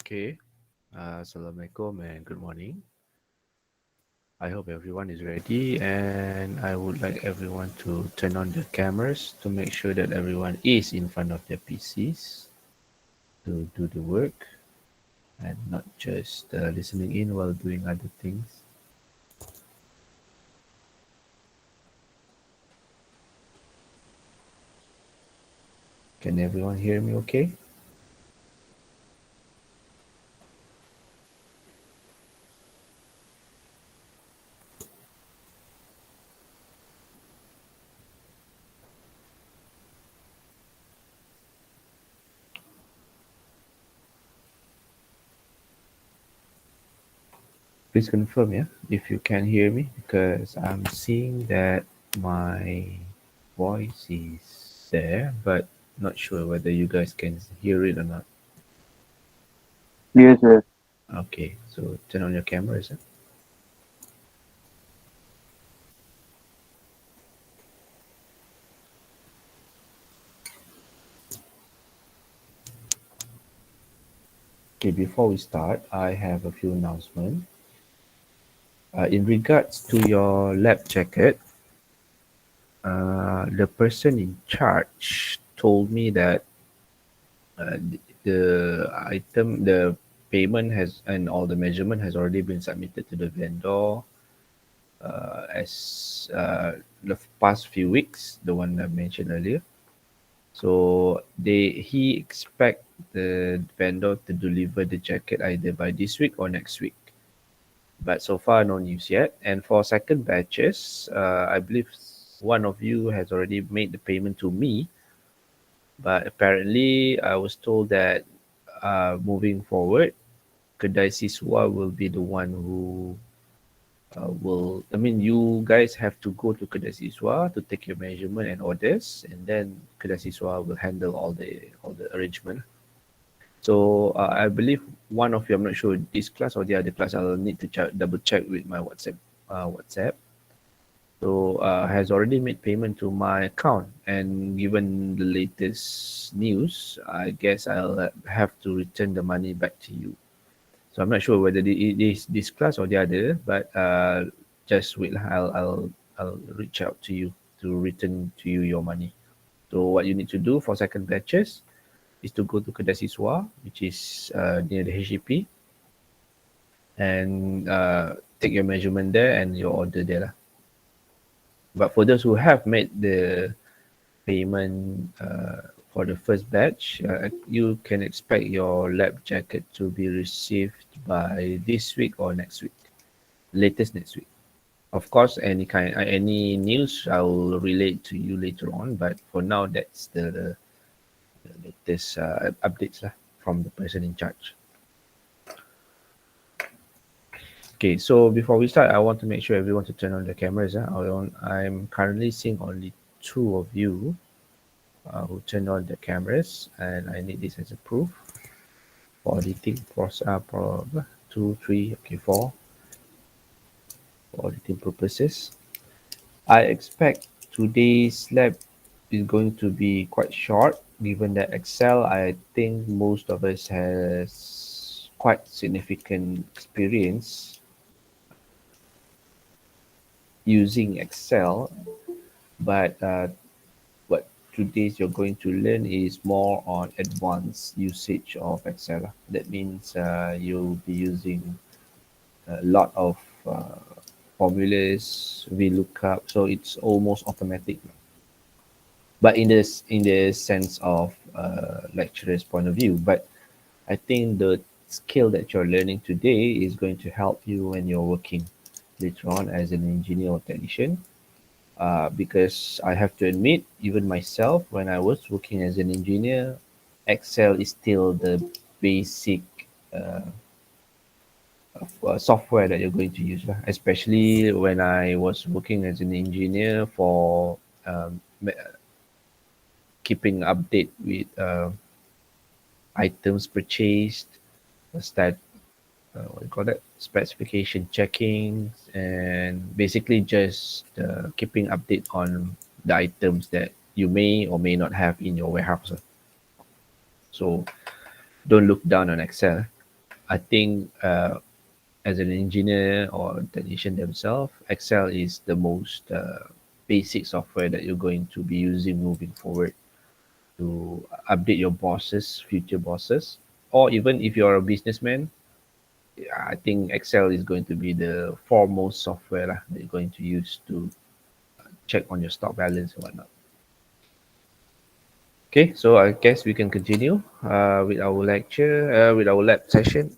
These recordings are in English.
Okay. Assalamualaikum and good morning. I hope everyone is ready, and I would like everyone to turn on their cameras to make sure that everyone is in front of their PCs to do the work and not just listening in while doing other things. Can everyone hear me okay? Please confirm, yeah, if you can hear me, because I'm seeing that my voice is there, but not sure whether you guys can hear it or not. Yes, yes. Okay, so turn on your cameras. Okay, before we start, I have a few announcements. In regards to your lab jacket, the person in charge told me that the payment has and all the measurement has already been submitted to the vendor as the past few weeks, the one I mentioned earlier. So he expect the vendor to deliver the jacket either by this week or next week. But so far no news yet. And for second batches, I believe one of you has already made the payment to me, but apparently I was told that moving forward, Kedai Siswa will be the one who you guys have to go to Kedai Siswa to take your measurement and orders, and then Kedai Siswa will handle all the arrangement. So I believe one of you, I'm not sure this class or the other class, I'll need to double check with my WhatsApp. So has already made payment to my account, and given the latest news, I guess I'll have to return the money back to you. So I'm not sure whether it is this class or the other, but just wait. I'll reach out to you to return to you your money. So what you need to do for second batches is to go to Kedai Siswa, which is near the HDP, and take your measurement there and your order there lah. But for those who have made the payment for the first batch, you can expect your lab jacket to be received by this week or next week, latest next week. Of course, any news I will relate to you later on. But for now, that's the latest updates lah from the person in charge. Okay, so before we start, I want to make sure everyone to turn on the cameras. I'm currently seeing only two of you who turned on the cameras, and I need this as a proof for editing process. Two, three, okay, four for editing purposes. I expect today's lab is going to be quite short, given that Excel, I think most of us has quite significant experience using Excel, but what today's you're going to learn is more on advanced usage of Excel. That means you'll be using a lot of formulas, Vlookup, so it's almost automatic. But in the sense of lecturer's point of view, but I think the skill that you're learning today is going to help you when you're working later on as an engineer or technician. Because I have to admit, even myself, when I was working as an engineer, Excel is still the basic uh, software that you're going to use, lah. Especially when I was working as an engineer for keeping update with items purchased, stat, what do you call that? Specification checking, and basically just keeping update on the items that you may or may not have in your warehouse. So don't look down on Excel. I think as an engineer or technician themselves, Excel is the most basic software that you're going to be using moving forward to update your bosses, future bosses, or even if you're a businessman, I think Excel is going to be the foremost software lah, that you're going to use to check on your stock balance and whatnot. Okay, so I guess we can continue with our lecture, with our lab session.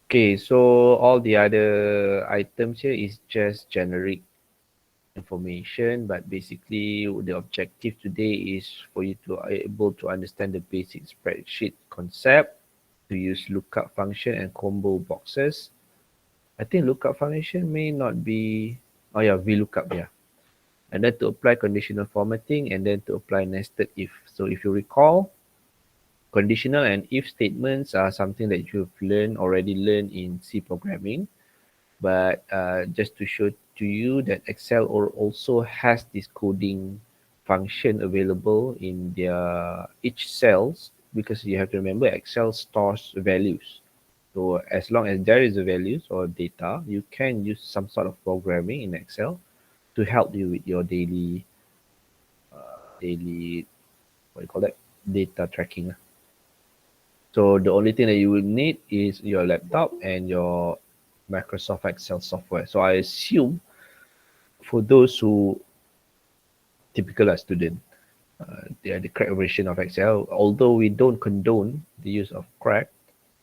Okay, so all the other items here is just generic information, but basically the objective today is for you to able to understand the basic spreadsheet concept, to use lookup function and combo boxes. I think lookup function may not be, oh yeah, VLOOKUP, yeah. And then to apply conditional formatting and then to apply nested if. So if you recall, conditional and if statements are something that you've already learned in C programming. But just to show to you that Excel also has this coding function available in their each cells, because you have to remember Excel stores values. So as long as there is a values or data, you can use some sort of programming in Excel to help you with your daily, what do you call that, data tracking. So the only thing that you will need is your laptop and your Microsoft Excel software. So I assume for those who typical as student, they are the cracked version of Excel. Although we don't condone the use of cracked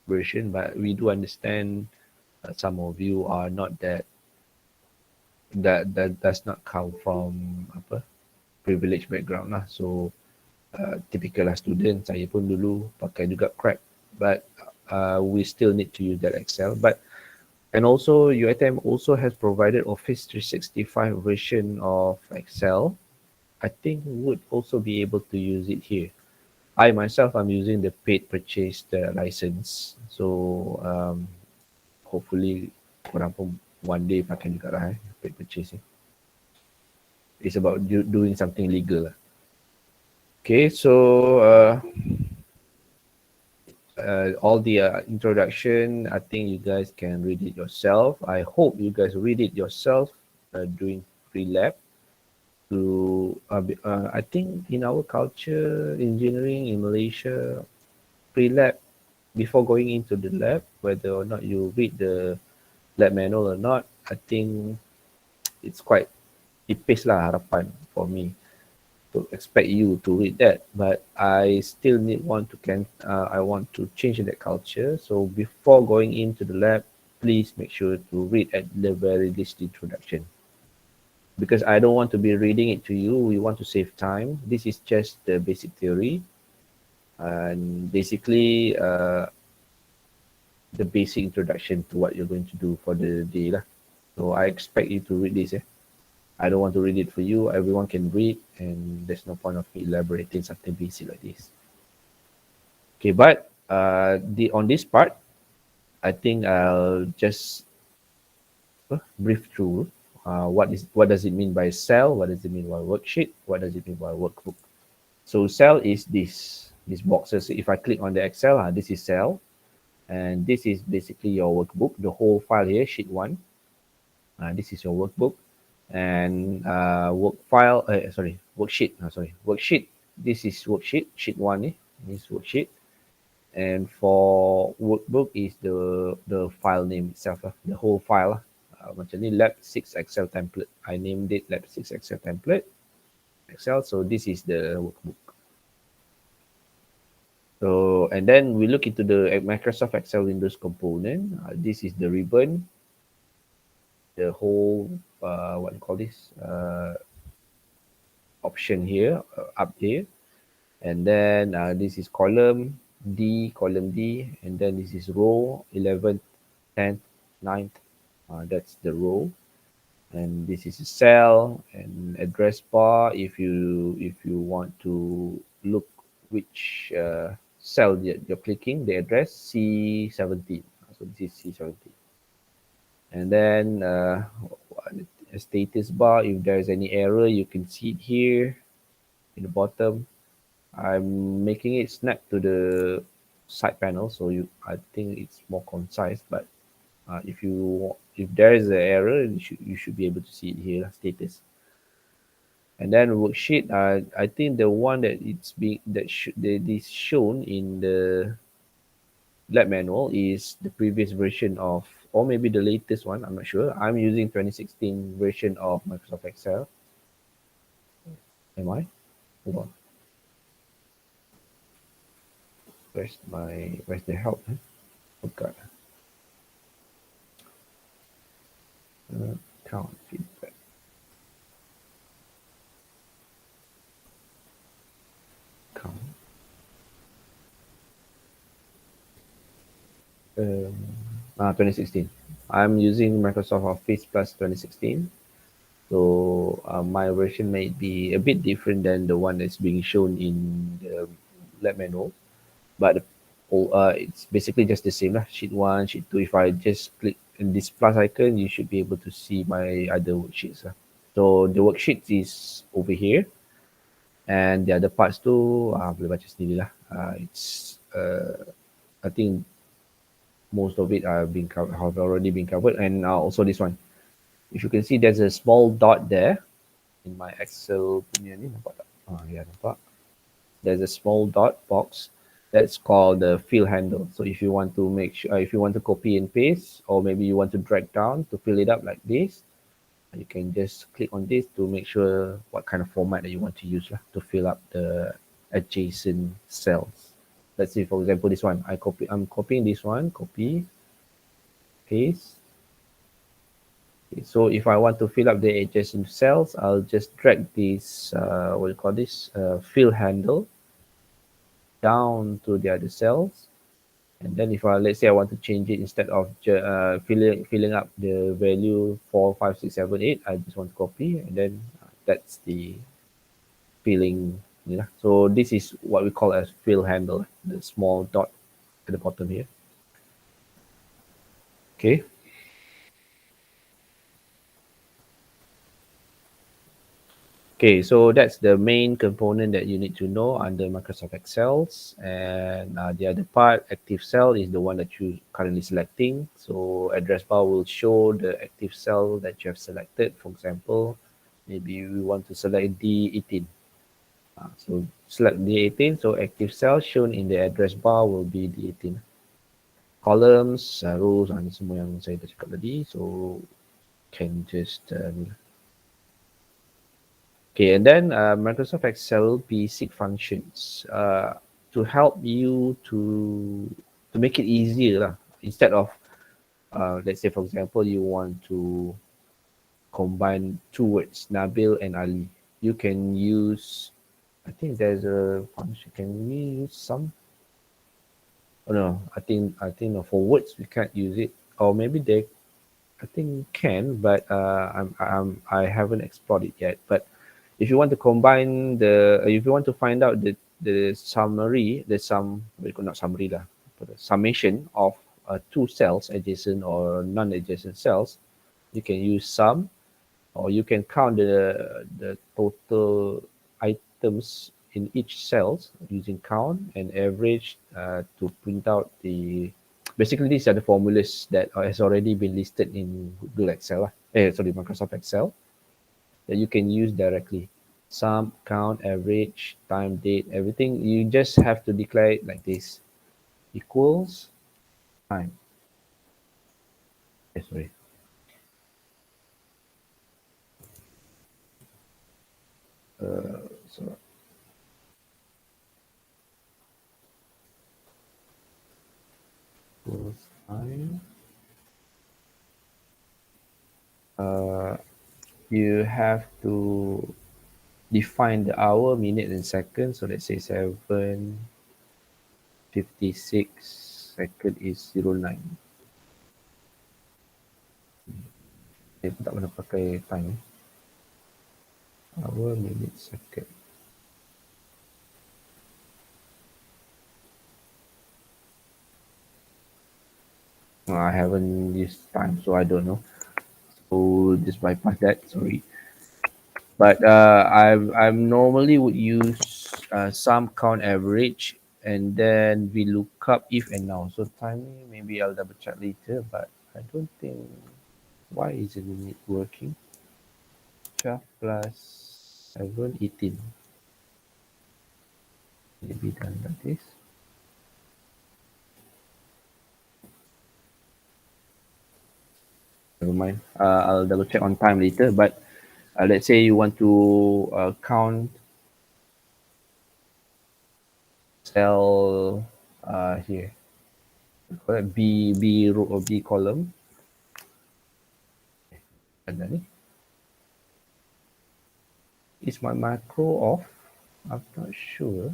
version, but we do understand some of you are not that does not come from apa privileged background lah. So typical lah student, saya pun dulu pakai juga crack, but we still need to use that Excel. But and also UiTM also has provided Office 365 version of Excel. I think would also be able to use it here. I myself am using the paid purchased license, so hopefully korang pun one day pakai juga lah paid purchase ni. It's about doing something legal lah. Okay, so all the introduction, I think you guys can read it yourself. I hope you guys read it yourself during pre-lab. I think in our culture, engineering in Malaysia, pre-lab, before going into the lab, whether or not you read the lab manual or not, I think it's quite tipis lah harapan for me to expect you to read that, but I still I want to change that culture. So before going into the lab, please make sure to read at the very least introduction, because I don't want to be reading it to you. We want to save time. This is just the basic theory and basically the basic introduction to what you're going to do for the day lah. So I expect you to read this. I don't want to read it for you. Everyone can read, and there's no point of me elaborating something basic like this. Okay, but on this part, I think I'll just brief through what does it mean by cell, what does it mean by worksheet, what does it mean by workbook. So cell is these boxes. If I click on the Excel, this is cell, and this is basically your workbook. The whole file here, sheet 1. This is your workbook. And worksheet. This is worksheet, sheet 1 is worksheet. And for workbook is the file name itself, the whole file. Macam ni lab 6 Excel template. I named it lab 6 Excel template. Excel, so this is the workbook. So, and then we look into the Microsoft Excel Windows component. This is the ribbon, the whole, what you call this, option here, up here. And then this is column D, and then this is row 11th, 10th, 9th. That's the row. And this is a cell and address bar. If you want to look which cell you're clicking, the address C17. So this is C17. And then a status bar. If there's any error, you can see it here in the bottom. I'm making it snap to the side panel, so I think it's more concise. But if there is an error, you should be able to see it here, status. And then worksheet, I think the one that it's being that is shown in the lab manual is the previous version of, or maybe the latest one. I'm not sure. I'm using 2016 version of Microsoft Excel. Am I? Hold on. Where's the help? Huh? Forgot. Count feedback. Count. 2016. I'm using Microsoft Office Plus 2016. So my version may be a bit different than the one that's being shown in the lab manual, but it's basically just the same lah. Sheet 1, sheet 2. If I just click in this plus icon, you should be able to see my other worksheets lah. So the worksheet is over here, and the other parts tu boleh baca sendiri lah. It's I think most of it have already been covered, and also this one. If you can see, there's a small dot there in my Excel punya ni, nampak tak? Ya, nampak. There's a small dot box that's called the fill handle. So if you want to make sure, if you want to copy and paste, or maybe you want to drag down to fill it up like this, you can just click on this to make sure what kind of format that you want to use lah, to fill up the adjacent cells. Let's say, for example, this one. I'm copying this one, copy, paste. Okay, so if I want to fill up the adjacent cells, I'll just drag this, what do you call this, fill handle down to the other cells. And then if let's say I want to change it, instead of filling up the value 4, 5, 6, 7, 8, I just want to copy, and then that's the filling. Yeah. So this is what we call as fill handle, the small dot at the bottom here. Okay. Okay, so that's the main component that you need to know under Microsoft Excel. And the other part, active cell, is the one that you're currently selecting. So address bar will show the active cell that you have selected. For example, maybe we want to select D18. So select D18, so active cell shown in the address bar will be D18. Columns, rows, ini semua yang saya dah cakap tadi. So can just okay, and then Microsoft Excel basic functions to help you to make it easier lah. Instead of let's say, for example, you want to combine two words, Nabil and Ali. You can use, I think there's a function. Can we use some? Oh no, I think no, for words we can't use it, or maybe they, I think can, but I haven't explored it yet. But if you want to combine if you want to find out the summary, the not summary lah, but the summation of two cells, adjacent or non-adjacent cells, you can use sum, or you can count the total items in each cells using count and average to print out the. Basically, these are the formulas that has already been listed in Google Excel. Microsoft Excel, that you can use directly. Sum, count, average, time, date, everything. You just have to declare it like this. Equals time. Sorry. So equals time. You have to define the hour, minute, and second. So let's say 7:56 second is 09. Saya pun tak pernah pakai time. Hour, minute, second. I haven't used time, so I don't know. So just bypass that. Sorry. But I'm normally would use sum, count, average and then we look up if and now. So timing, maybe I'll double check later, but I don't think, why isn't it working? 12 plus 7, 18. Maybe done like this. Never mind. I'll double check on time later, but let's say you want to count cell here. Correct. B row or B column. Ada ni. Is my macro off? I'm not sure.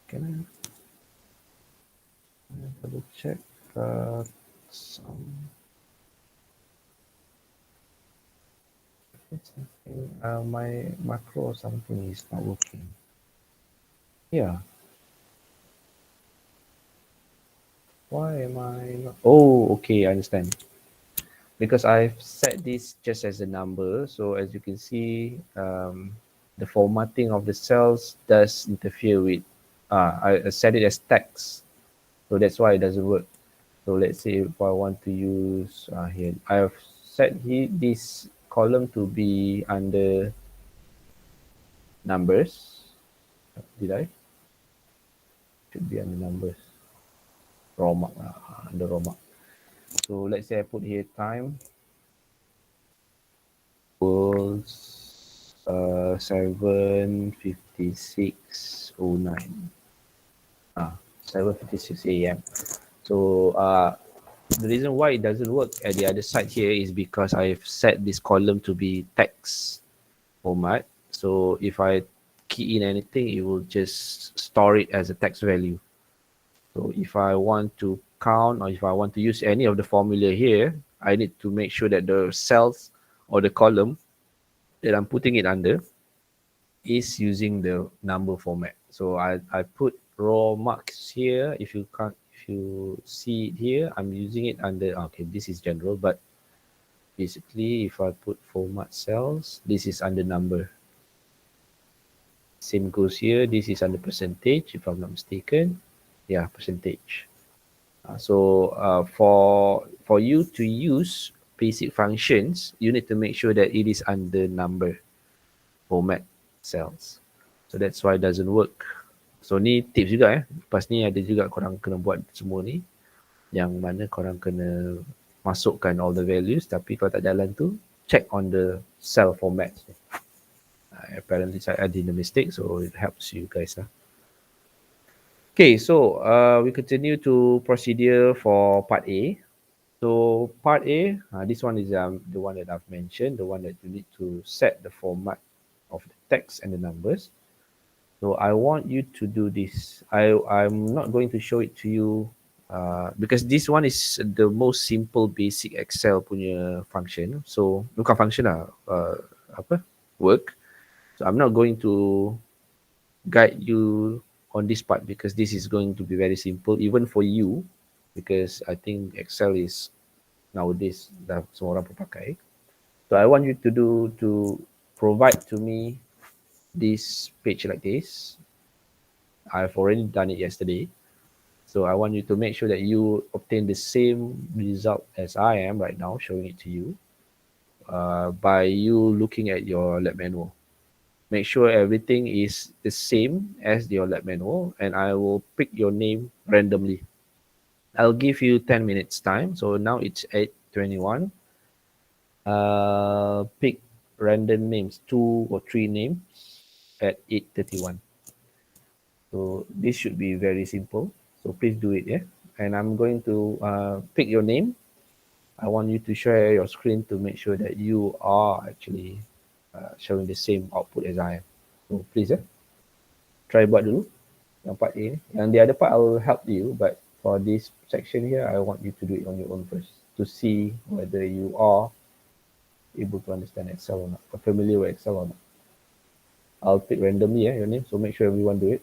Can I double check? Some something. My macro or something is not working. Yeah. Why am I not? Oh, okay. I understand. Because I've set this just as a number. So as you can see, the formatting of the cells does interfere with, I set it as text. So that's why it doesn't work. So let's say if I want to use here, I've set here this column to be under numbers. Did I? Should be under numbers. Raw mark, under raw mark. So let's say I put here time equals 7:56:09. 7:56 a.m. So the reason why it doesn't work at the other side here is because I've set this column to be text format. So if I key in anything, it will just store it as a text value. So if I want to count or if I want to use any of the formula here, I need to make sure that the cells or the column that I'm putting it under is using the number format. So I put raw marks here. If you see it here, I'm using it under, okay, this is general, but basically if I put format cells, this is under number. Same goes here. This is under percentage, if I'm not mistaken. Yeah, percentage. For you to use basic functions, you need to make sure that it is under number format cells. So that's why it doesn't work. So ni tips juga Lepas ni ada juga korang kena buat semua ni. Yang mana korang kena masukkan all the values. Tapi kalau tak jalan tu, check on the cell format. Apparently I did a mistake, so it helps you guys. Okay, so we continue to procedure for part A. So part A, this one is the one that I've mentioned, the one that you need to set the format of the text and the numbers. So I want you to do this. I'm not going to show it to you because this one is the most simple basic Excel punya function. So bukan function lah, work. So I'm not going to guide you on this part because this is going to be very simple even for you, because I think Excel is nowadays dah semua orang pun pakai. So I want you to provide to me this page like this. I've already done it yesterday. So I want you to make sure that you obtain the same result as I am right now, showing it to you by you looking at your lab manual. Make sure everything is the same as your lab manual, and I will pick your name randomly. I'll give you 10 minutes time. So now it's 8:21. Pick random names, 2 or 3 names at 8:31. So this should be very simple. So please do it, yeah. And I'm going to pick your name. I want you to share your screen to make sure that you are actually showing the same output as I am. So please, try buat dulu yang part A ni. Yang the other part I will help you, but for this section here, I want you to do it on your own first to see whether you are able to understand Excel or not, or familiar with Excel or not. I'll pick randomly your name, so make sure everyone do it.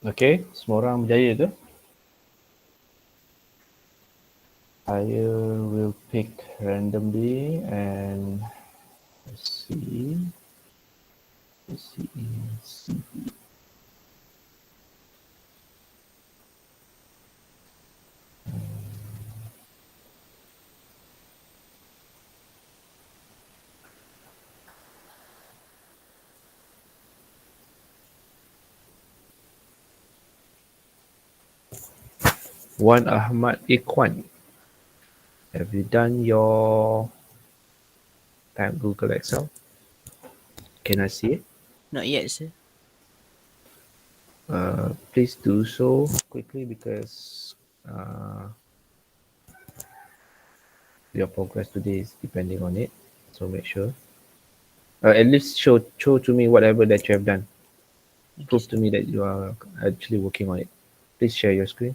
Okay, semua orang berjaya tu. I will pick randomly and let's see. CB. Wan Ahmad Ikhwan. Have you done your type Google Excel? Can I see it? Not yet, sir. Please do so quickly because your progress today is depending on it. So make sure. At least show to me whatever that you have done. Okay, Prove sir. to me that you are actually working on it. Please share your screen.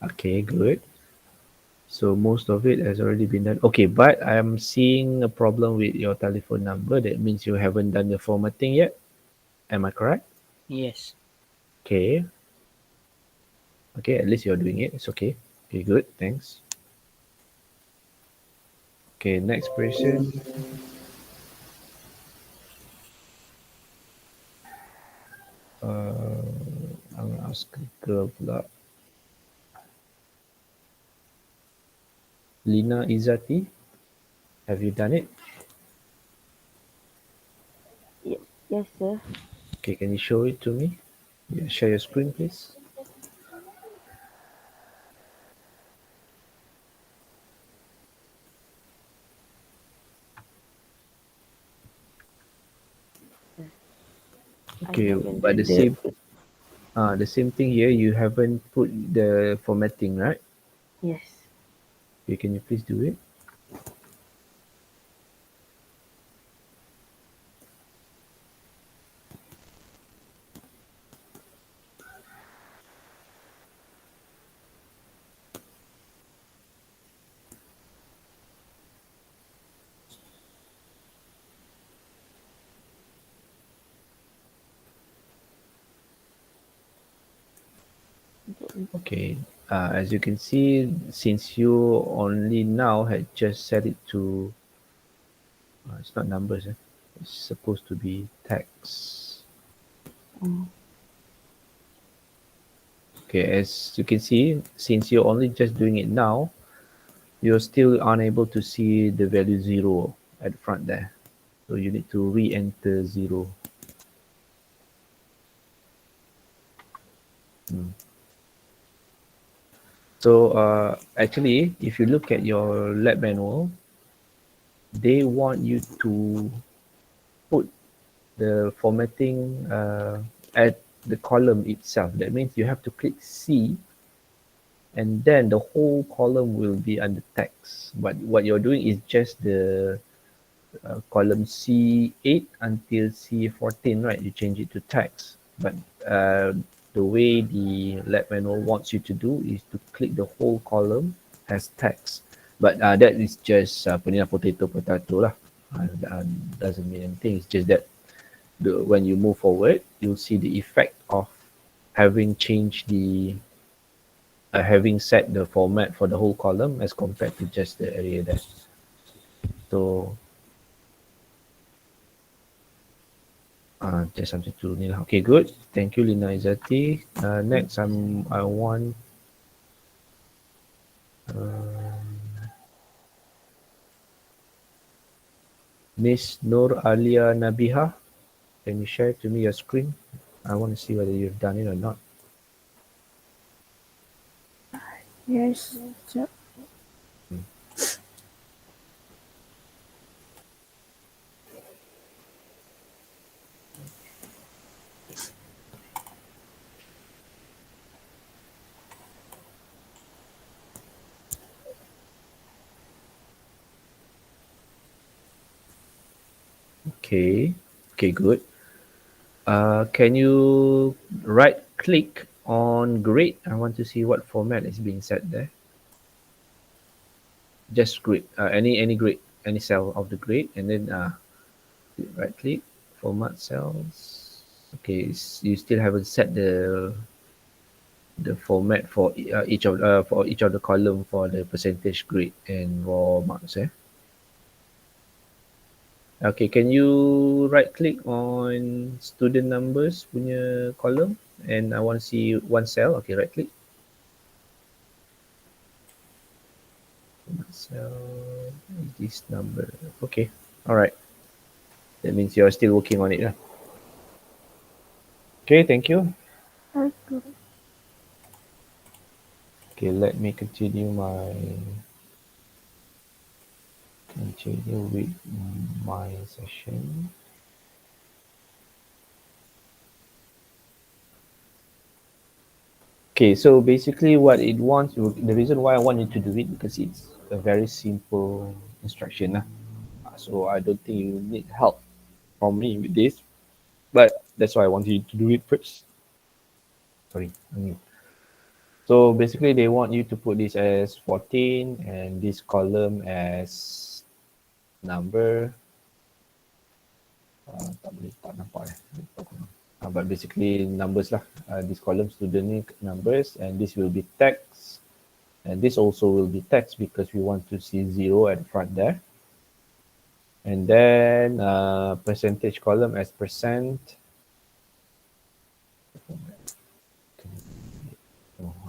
Okay, good. So most of it has already been done. Okay, but I'm seeing a problem with your telephone number. That means you haven't done the formatting yet. Am I correct? Yes. Okay. Okay, at least you're doing it. It's okay. Okay, good. Thanks. Okay, next person. I'm gonna ask girl pula. Lina Izati, have you done it? Yes, sir. Okay, can you show it to me? Yeah, share your screen, please. I Okay, haven't but done the. the same thing here. You haven't put the formatting, right? Yes. Okay, can you please do it? Okay. As you can see, since you only now had just set it to, it's not numbers, it's supposed to be text. Mm. Okay, as you can see, since you're only just doing it now, you're still unable to see the value 0 at the front there. So you need to re-enter 0. So actually, if you look at your lab manual, they want you to put the formatting at the column itself. That means you have to click C and then the whole column will be under text. But what you're doing is just the column C8 until C14, right? You change it to text. But the way the lab manual wants you to do is to click the whole column as text. But that is just potato lah. Doesn't mean anything. It's just that when you move forward, you'll see the effect of having changed the having set the format for the whole column as compared to just the area there. So just something to ni lah. Okay, good. Thank you, Lina Izati. Next, I want Miss Nur Alia Nabiha. Can you share to me your screen? I want to see whether you've done it or not. Yes, sir. Okay. Okay, good. Can you right click on grid? I want to see what format is being set there. Just grid, any grid, any cell of the grid, and then right click, format cells. Okay, you still haven't set the format for each of the column for the percentage grid and raw marks. Okay, can you right click on student numbers punya column, and I want to see one cell. Okay, right click. Cell, this number. Okay, all right. That means you're still working on it. Okay, thank you. Okay. Okay, let me continue with my session. Okay, so basically what it wants, the reason why I want you to do it, because it's a very simple instruction. So I don't think you need help from me with this, but that's why I want you to do it first. Sorry, I mean. So basically they want you to put this as 14 and this column as number. Tak boleh, tak nampak but basically numbers lah. This column student ni numbers, and this will be text, and this also will be text because we want to see 0 at the front there. And then percentage column as percent.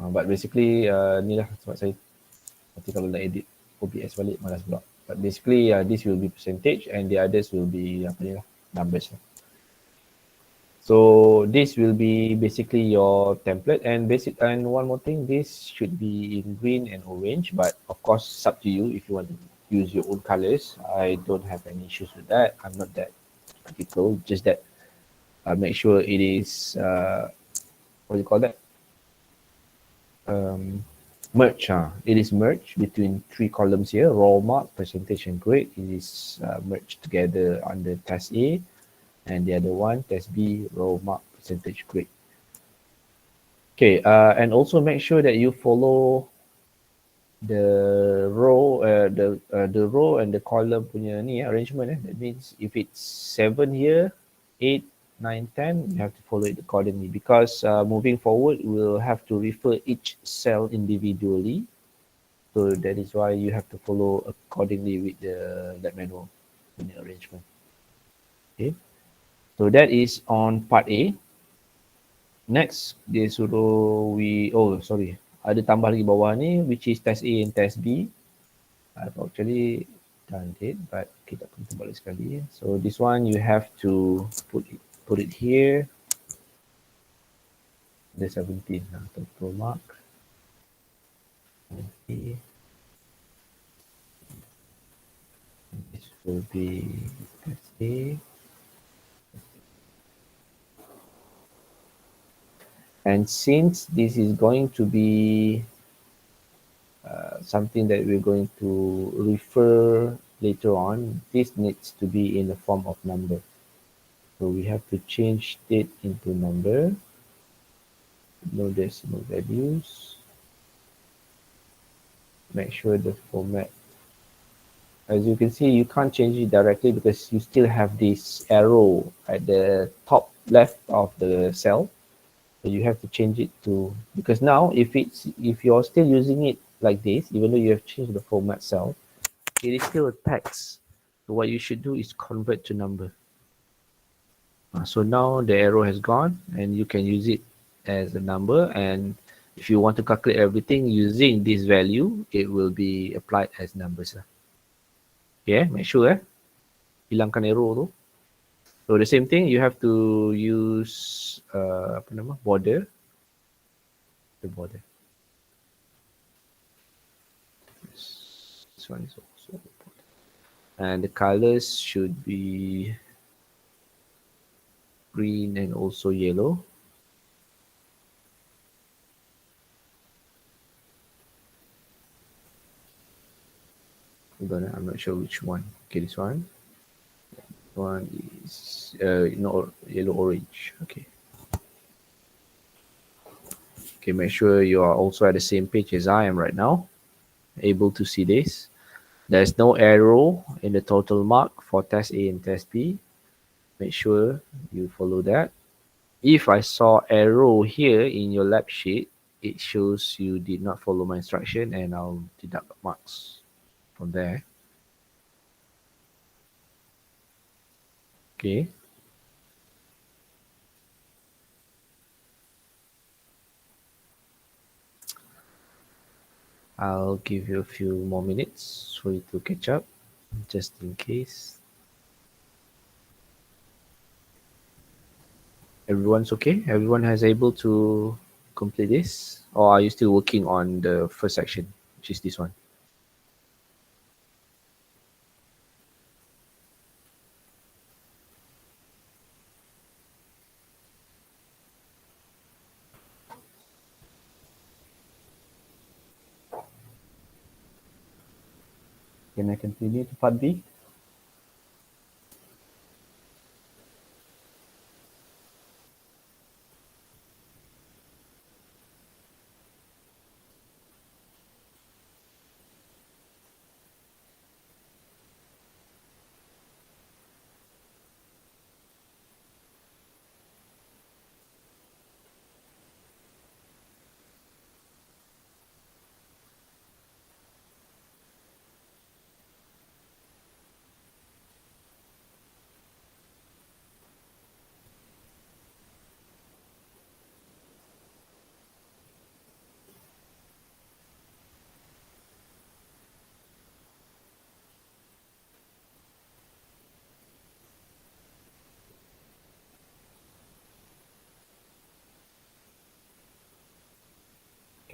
But basically ni lah sebab saya nanti kalau nak edit OBS balik malas pula. But basically this will be percentage and the others will be apa ni lah, numbers lah. So this will be basically your template, and one more thing, this should be in green and orange, but of course it's up to you if you want to use your own colors. I don't have any issues with that. I'm not that critical, just that make sure it is what do you call that? Merge. It is merged between three columns here: raw mark, percentage, and grade. It is merged together under test A, and the other one, test B, raw mark, percentage, grade. Okay, and also make sure that you follow the row, the row and the column punya ni arrangement. That means if it's 7 here, 8, 9, 10, you have to follow it accordingly, because moving forward, we'll have to refer each cell individually. So that is why you have to follow accordingly with the lab manual arrangement. Okay, so that is on part A. Next, dia suruh ada tambah lagi bawah ni, which is test A and test B. I've actually done it, but kita akan balik sekali. So this one you have to put it here. The 17 total mark. Okay. This will be test A. And since this is going to be something that we're going to refer later on, this needs to be in the form of number. So we have to change it into number. No decimal values. Make sure the format. As you can see, you can't change it directly because you still have this arrow at the top left of the cell. So you have to change it to, because now if you're still using it like this, even though you have changed the format cell, it is still a text. So what you should do is convert to number. So now the arrow has gone and you can use it as a number, and if you want to calculate everything using this value, it will be applied as numbers. Yeah, make sure hilangkan arrow tu. So the same thing, you have to use border. The border. This one is also border. And the colors should be green and also yellow. Hold on, I'm not sure which one. Okay, this one. One is no, yellow orange. Okay. Okay, make sure you are also at the same page as I am right now. Able to see this. There's no arrow in the total mark for test A and test B. Make sure you follow that. If I saw arrow here in your lab sheet, it shows you did not follow my instruction and I'll deduct marks from there. Okay. I'll give you a few more minutes for you to catch up, just in case. Everyone's okay? Everyone has able to complete this? Or are you still working on the first section, which is this one? Can I continue to part B?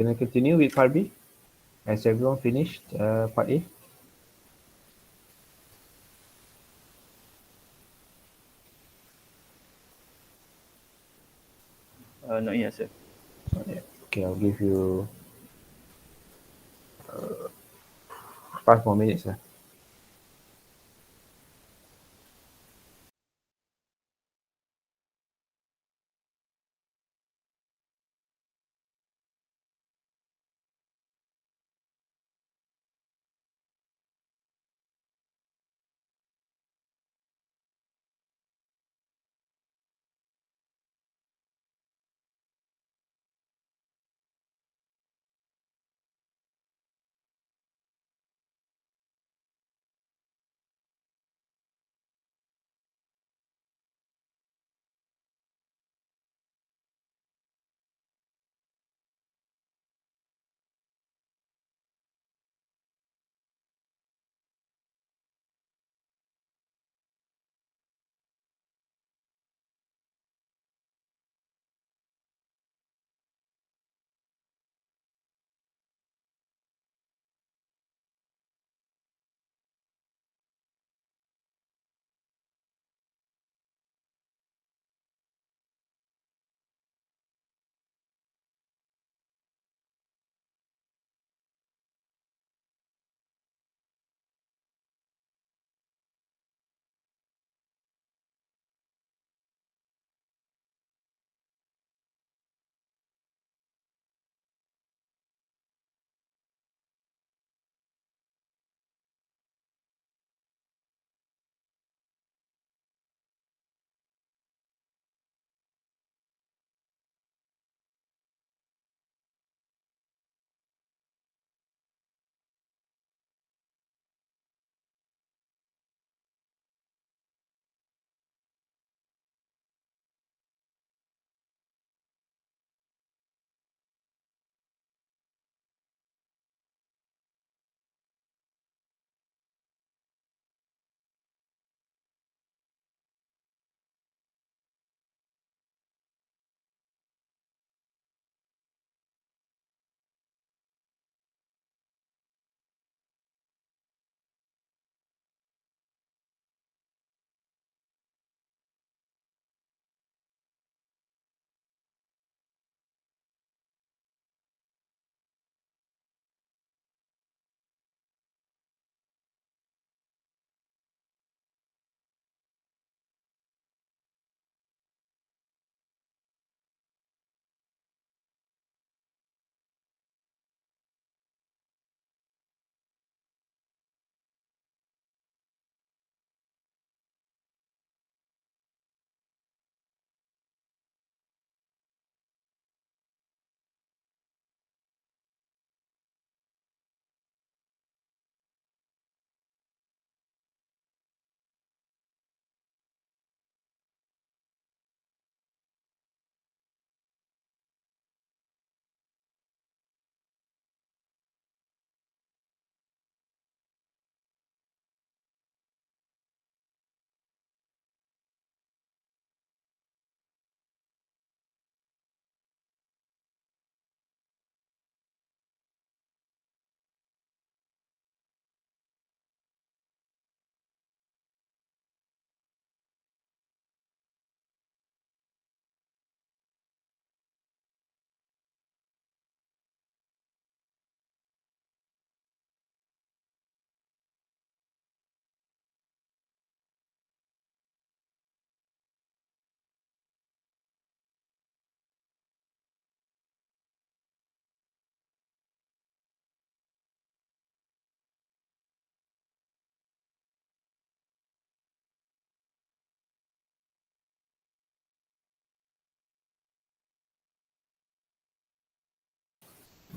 Can I continue with part B? Has everyone finished part A? Not yet, sir. Not yet. Okay, I'll give you 5 more minutes.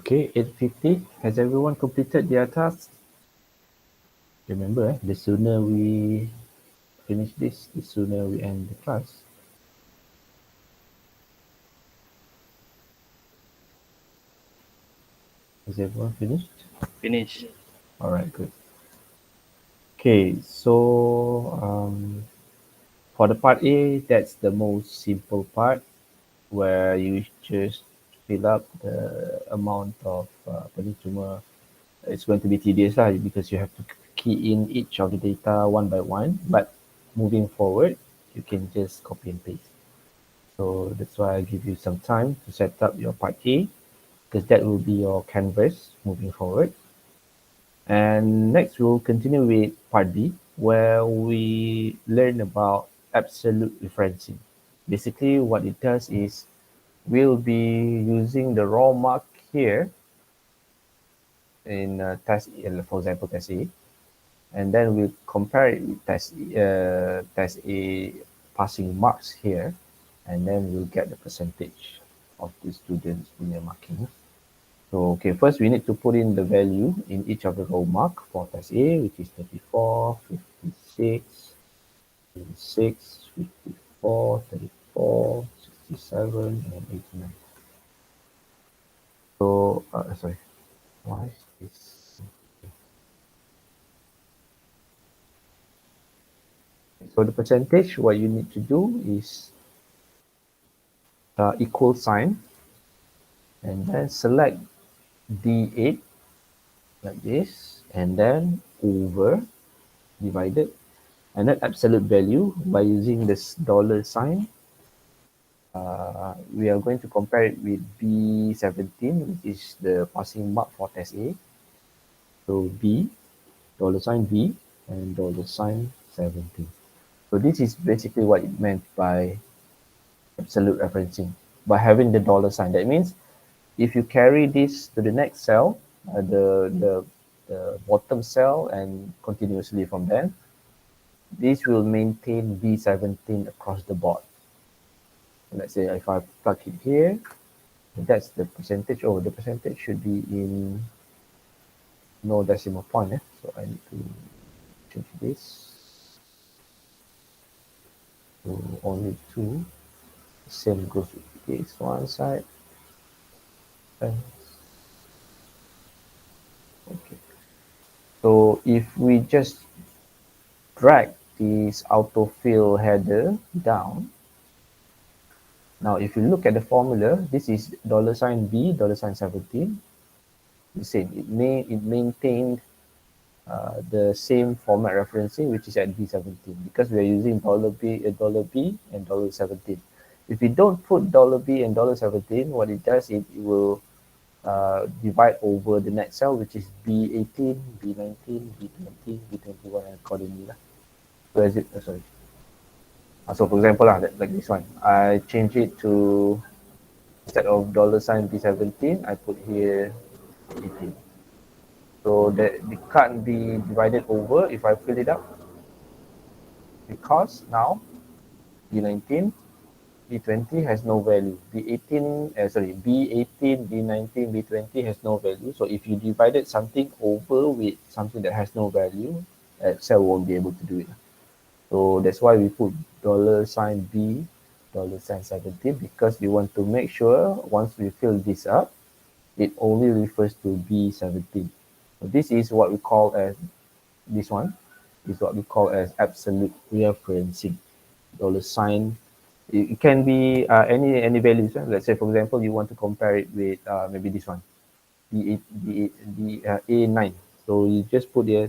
Okay, 8:50. Has everyone completed their tasks? Remember, the sooner we finish this, the sooner we end the class. Has everyone finished? Finish. All right, good. Okay, so for the part A, that's the most simple part where you just fill up the amount of apa ni, cuma it's going to be tedious lah because you have to key in each of the data one by one, but moving forward, you can just copy and paste. So that's why I give you some time to set up your part A because that will be your canvas moving forward. And next we'll continue with part B where we learn about absolute referencing. Basically what it does is we'll be using the raw mark here in test, for example, test A, and then we'll compare it with test A passing marks here, and then we'll get the percentage of the students in their marking. So, okay, first we need to put in the value in each of the row mark for test A, which is 34, 56, 56, 54, 34, 67, and 89. So, sorry, why is this? So the percentage, what you need to do is equal sign, and then select D8 like this, and then over divided, and then absolute value by using this dollar sign. We are going to compare it with B17, which is the passing mark for test A. So B, dollar sign B, and dollar sign 17. So this is basically what it meant by absolute referencing, by having the dollar sign. That means if you carry this to the next cell, the bottom cell, and continuously from there, this will maintain B17 across the board. Let's say if I plug it here, that's the percentage. Oh, the percentage should be in no decimal point. So I need to change this to only 2. Same goes with this one side. And okay. So if we just drag this autofill header down, now if you look at the formula, this is $B, $17. The same. It maintained the same format referencing, which is at B17, because we are using $B, and $17. If you don't put $B and $17, what it does, it will divide over the next cell, which is B18, B19, B20, B21, and accordingly. Where is it? Sorry. So for example, like this one, I change it to, instead of $B17, I put here 18. So that it can't be divided over if I fill it up, because now B19, B20 has no value. B18, B19, B20 has no value. So if you divided something over with something that has no value, Excel won't be able to do it. So that's why we put $B, $17, because we want to make sure once we fill this up, it only refers to B17. So this is what we call as, this one is what we call as absolute referencing. $. It can be any values. Let's say, for example, you want to compare it with maybe this one, A9. So you just put here $A,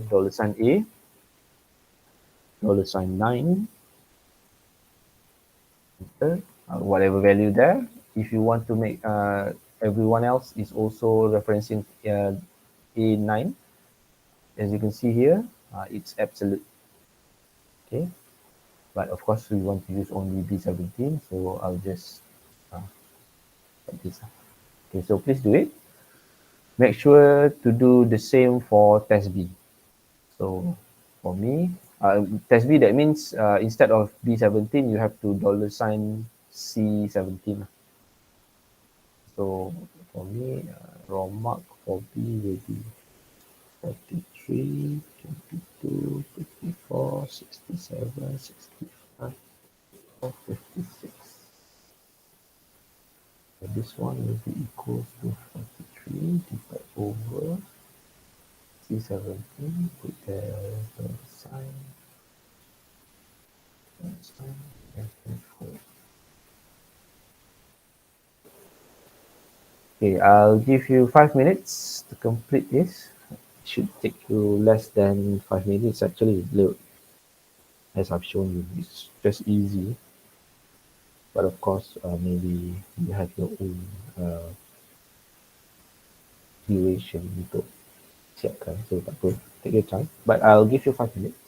$9, whatever value there. If you want to make everyone else is also referencing A9, as you can see here, it's absolute. Okay, but of course we want to use only B17, so I'll just like this. Okay, so please do it. Make sure to do the same for test B. So for me, test B, that means instead of B17, you have to $C17. So for me, raw mark for B will be 43, 22, 54, 67, 65, 56. So this one will be equals to 43 divided over C17, put the sign, and 4. Okay, I'll give you 5 minutes to complete this. It should take you less than 5 minutes actually. Look, as I've shown you, it's just easy. But of course, maybe you have your own duration untuk siapkan. So tak apa, take your time. But I'll give you 5 minutes.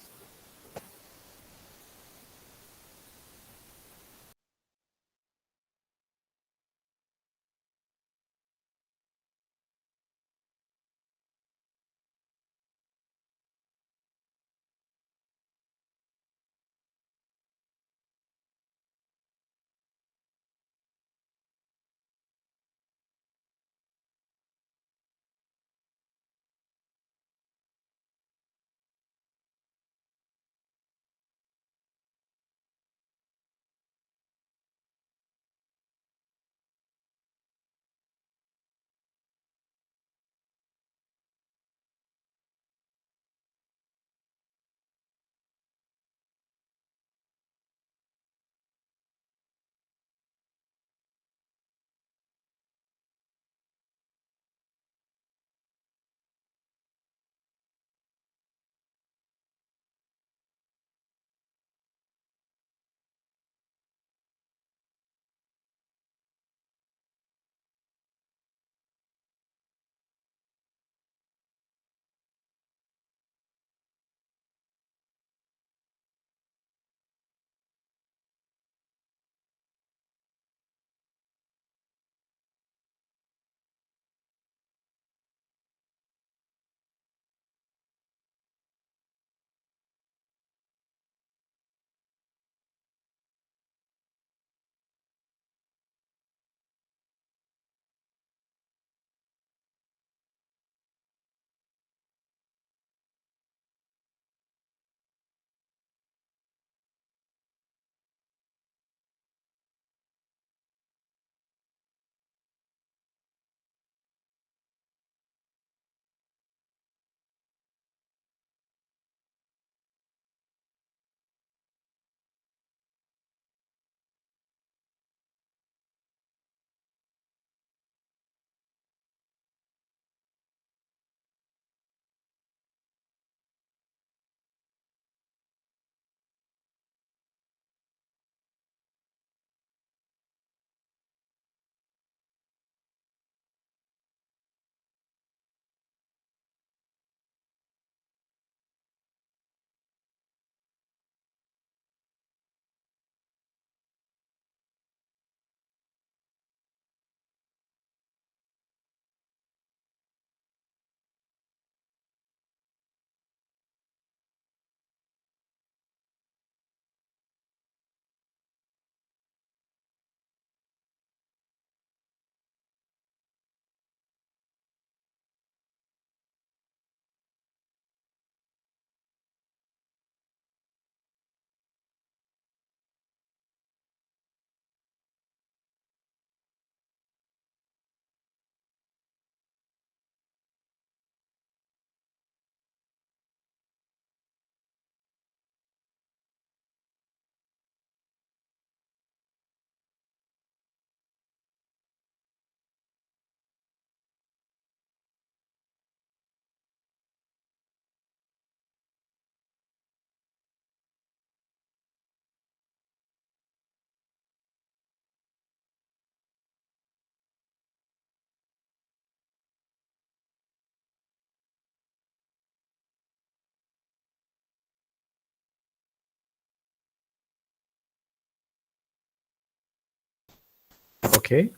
Okay,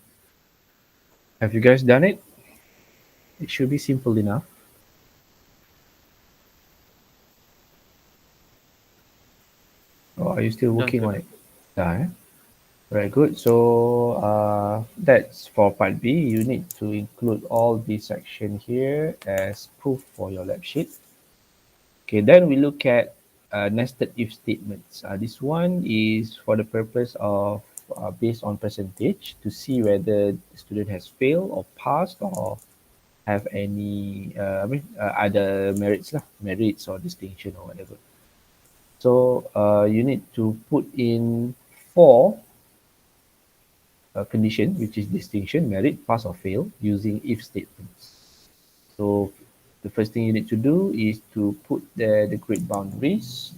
have you guys done it? It should be simple enough. Or are you still Done, working sir. on it? Yeah, eh? Very good. So that's for part B. You need to include all this section here as proof for your lab sheet. Okay, then we look at nested if statements. This one is for the purpose of based on percentage to see whether the student has failed or passed or have any other merits lah, merits or distinction or whatever. So you need to put in four condition, which is distinction, merit, pass or fail, using if statements. So the first thing you need to do is to put the grade boundaries,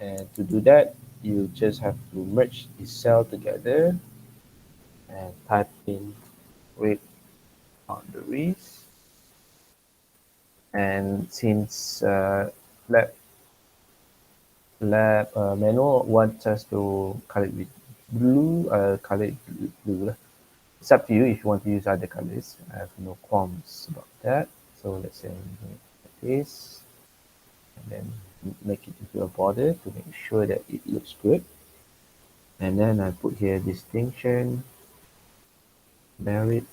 and to do that, you just have to merge this cell together and type in grade boundaries. And since lab manual wants us to color it with blue, color it blue lah. It's up to you if you want to use other colors. I have no qualms about that. So let's say like this, and then make it into a border to make sure that it looks good. And then I put here distinction, merit,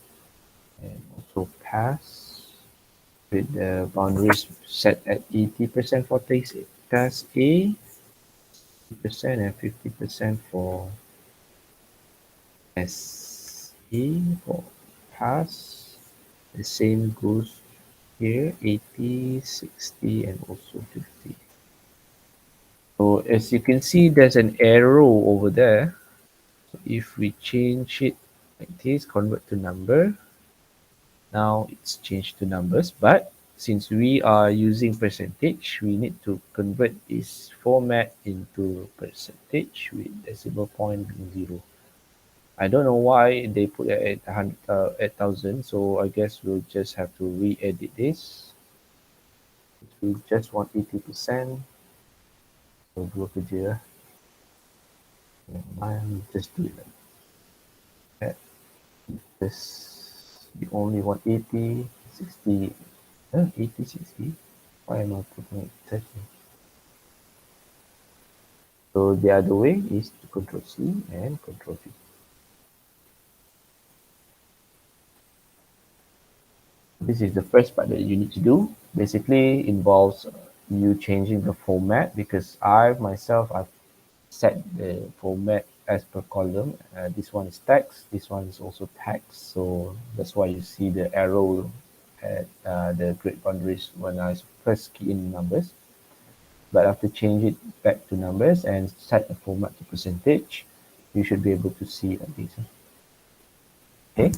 and also pass with the boundaries set at 80% for task A, 50% and 50% for SE for pass. The same goes here, 80, 60, and also 50. So as you can see, there's an arrow over there. So if we change it like this, convert to number, now it's changed to numbers. But since we are using percentage, we need to convert this format into percentage with decimal point being 0. I don't know why they put it at 8,000, so I guess we'll just have to re-edit this. If we just want 80%, so dua kerja. I'll just do it like that. This, we only want 80, 60, 80, 60. Why am I putting it 30? So the other way is to Control C and Control V. This is the first part that you need to do. Basically involves you changing the format, because I've set the format as per column. This one is text, this one is also text. So that's why you see the arrow at the grade boundaries when I first key in numbers. But after change it back to numbers and set the format to percentage, you should be able to see it like this. Okay.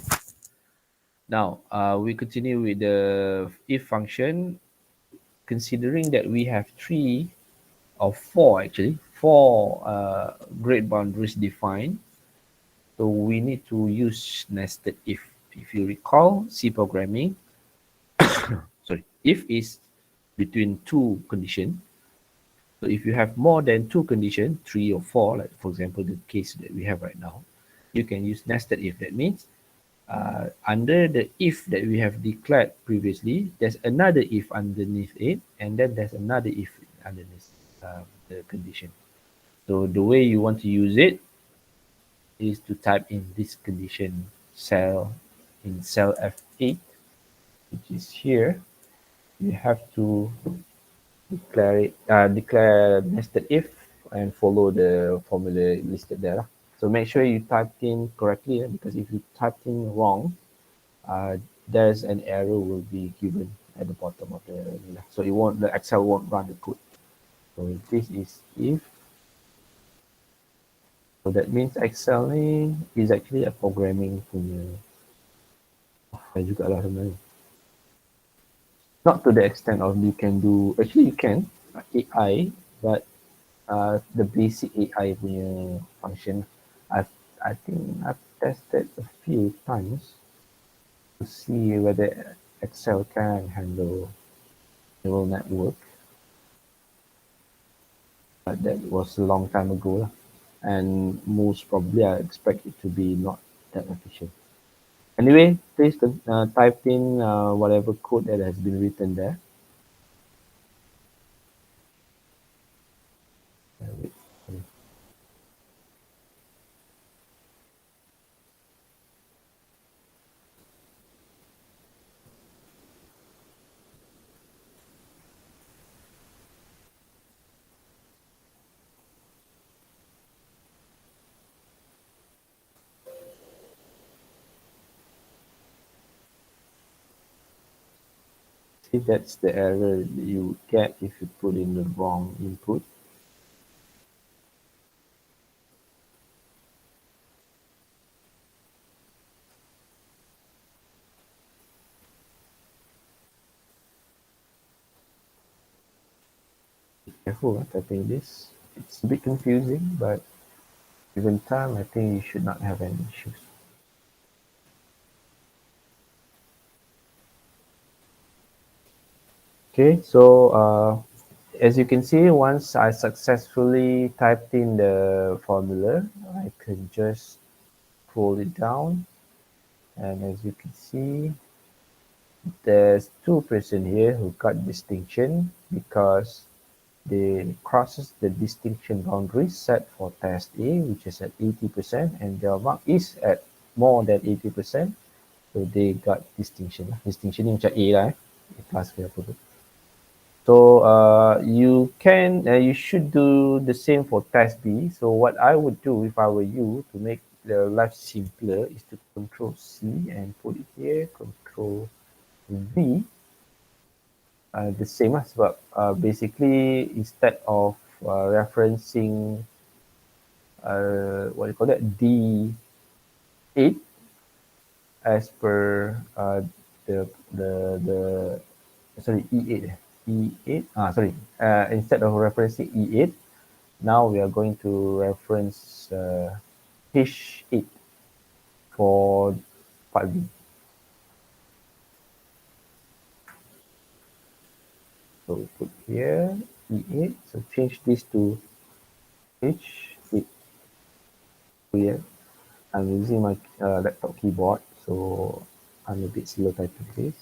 Now we continue with the if function. Considering that we have four grade boundaries defined, so we need to use nested if. If you recall C programming, sorry, if is between two conditions. So if you have more than two conditions, 3 or 4, like for example the case that we have right now, you can use nested if. That means under the if that we have declared previously, there's another if underneath it, and then there's another if underneath the condition. So the way you want to use it is to type in this condition cell in cell F8, which is here. You have to declare nested if and follow the formula listed there. So make sure you typed in correctly, because if you typed in wrong, there's an error will be given at the bottom of the so the Excel won't run the code. So this is if. So that means Excel is actually a programming punya juga lah sebenarnya. Not to the extent of you can do, actually you can AI, but the basic AI punya function, I think I've tested a few times to see whether Excel can handle neural network. But that was a long time ago lah. And most probably I expect it to be not that efficient. Anyway, please type in whatever code that has been written there. See, that's the error you get if you put in the wrong input. Be careful typing this. It's a bit confusing, but given time, I think you should not have any issues. Okay, so as you can see, once I successfully typed in the formula, I can just scroll it down. And as you can see, there's two person here who got distinction because they crosses the distinction boundary set for test A, which is at 80%, and their mark is at more than 80%. So they got distinction. Distinction ni macam A lah Class ke apa tu. So you should do the same for test B. So what I would do if I were you to make the life simpler is to Control C and put it here, Control V. The same lah sebab basically instead of referencing what do you call that D8 as per the sorry E8 E8 sorry instead of referencing E8, now we are going to reference H8 for part B. So put here E8, so change this to H8. Here I'm using my laptop keyboard, so I'm a bit slow typing this.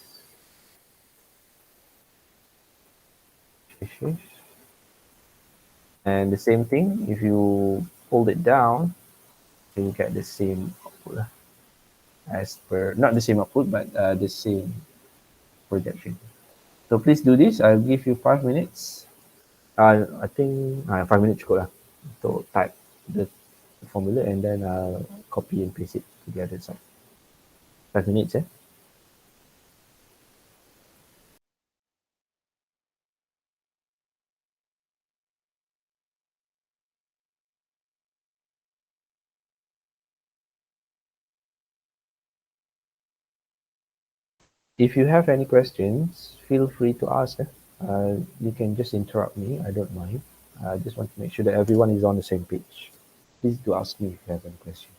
And the same thing, if you hold it down, you get the same output as per, not the same output, but the same projection. So please do this. I'll give you 5 minutes. I think 5 minutes cukup lah to type the formula and then I'll copy and paste it to the other side. 5 minutes, eh? If you have any questions, feel free to ask. You can just interrupt me. I don't mind. I just want to make sure that everyone is on the same page. Please do ask me if you have any questions.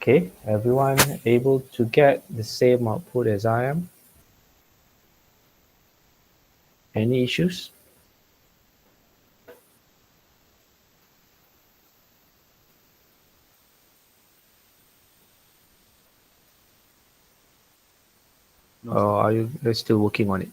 Okay, everyone able to get the same output as I am? Any issues? No, Or sir. are you guys still working on it?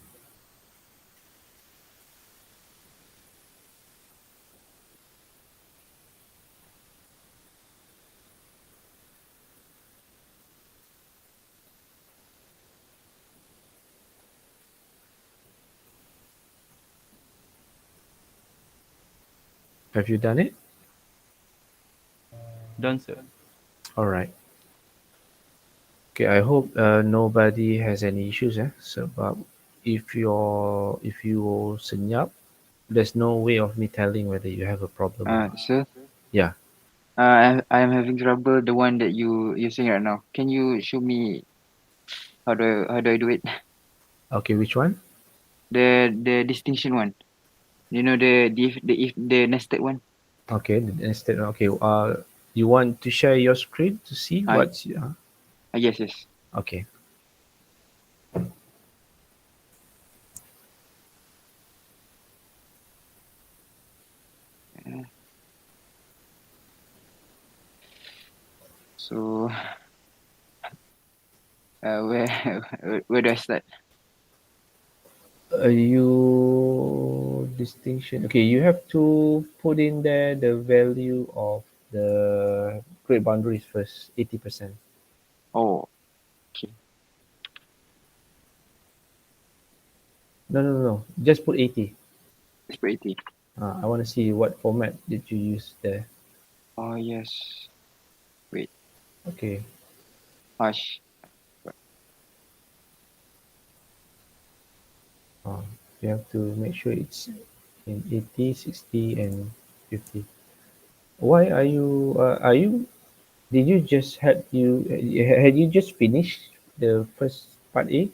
Have you done it? Done, sir. All right. Okay, I hope nobody has any issues. So, if you senyap, there's no way of me telling whether you have a problem or not. Sir, Yeah. I'm having trouble the one that you using right now. Can you show me how do I do it? Okay, which one? The distinction one. You know the nested one. Okay, instead. Okay. You want to share your screen to see I what's? yes. Okay. Uh, So where where do I start? You distinction. Okay, you have to put in there the value of the grade boundaries first. 80%. Oh, okay. No, no, no, no. Just put 80. It's pretty. I want to see what format did you use there. Oh yes. Wait. Okay. Hush. Uh, you have to make sure it's in 80, 60, and 50. Why are you, did you just had you just finished the first part A?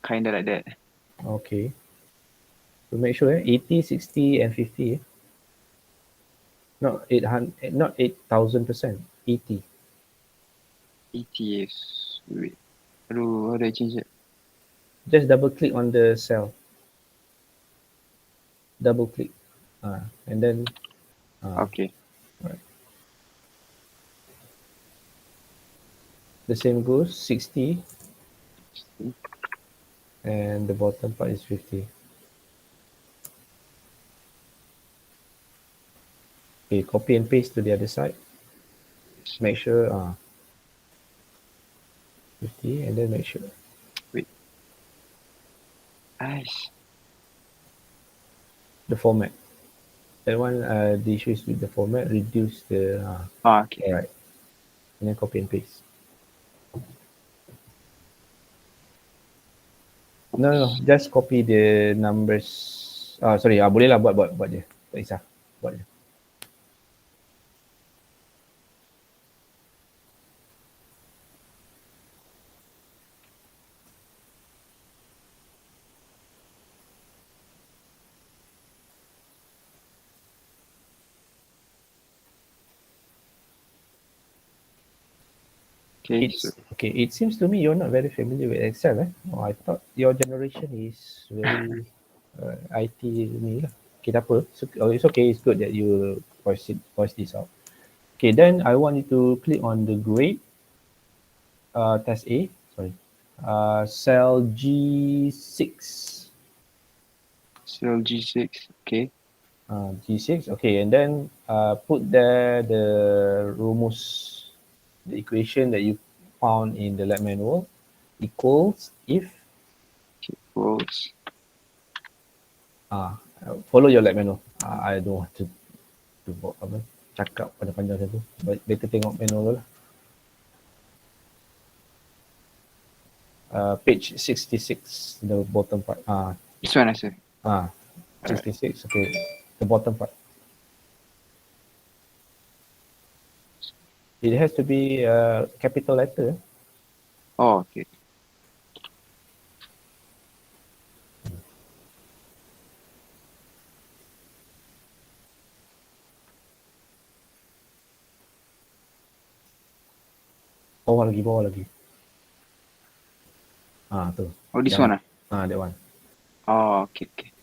Kinda like that. Okay. So make sure 80, 60, and 50. Not 800, not 8,000%. 80. 80 is wait. How do I change it? Just double click on the cell. Double click. And then Okay. right. The same goes 60, and the bottom part is 50. Okay, copy and paste to the other side. Make sure 50, and then make sure Wait. Nice. the format. That one, the issue is with the format. Reduce the Okay. all right, and then copy and paste. No, no, no, Oops. just copy the numbers. Sorry, boleh lah buat je. Tak kisah, buat je. Okay. So It seems to me you're not very familiar with Excel. Oh, I thought your generation is very IT ni lah. Okay, tak apa. It's okay. It's good that you voice this out. Okay, then I want you to click on the grade, test A. Sorry, cell G6. cell G6. Okay. G6. Okay, and then put there the rumus, the equation that you found in the lab manual, equals if Rows. follow your lab manual. I don't want to apa, cakap panjang-panjang macam tu. Better tengok manual dulu lah. Page 66, the bottom part. This one, sir. Ah, Alright. 66. Okay, the bottom part. It has to be a capital letter. Oh, okay. Bawah lagi. Tu. Oh, this Yang, one that one. Oh, okay, okay.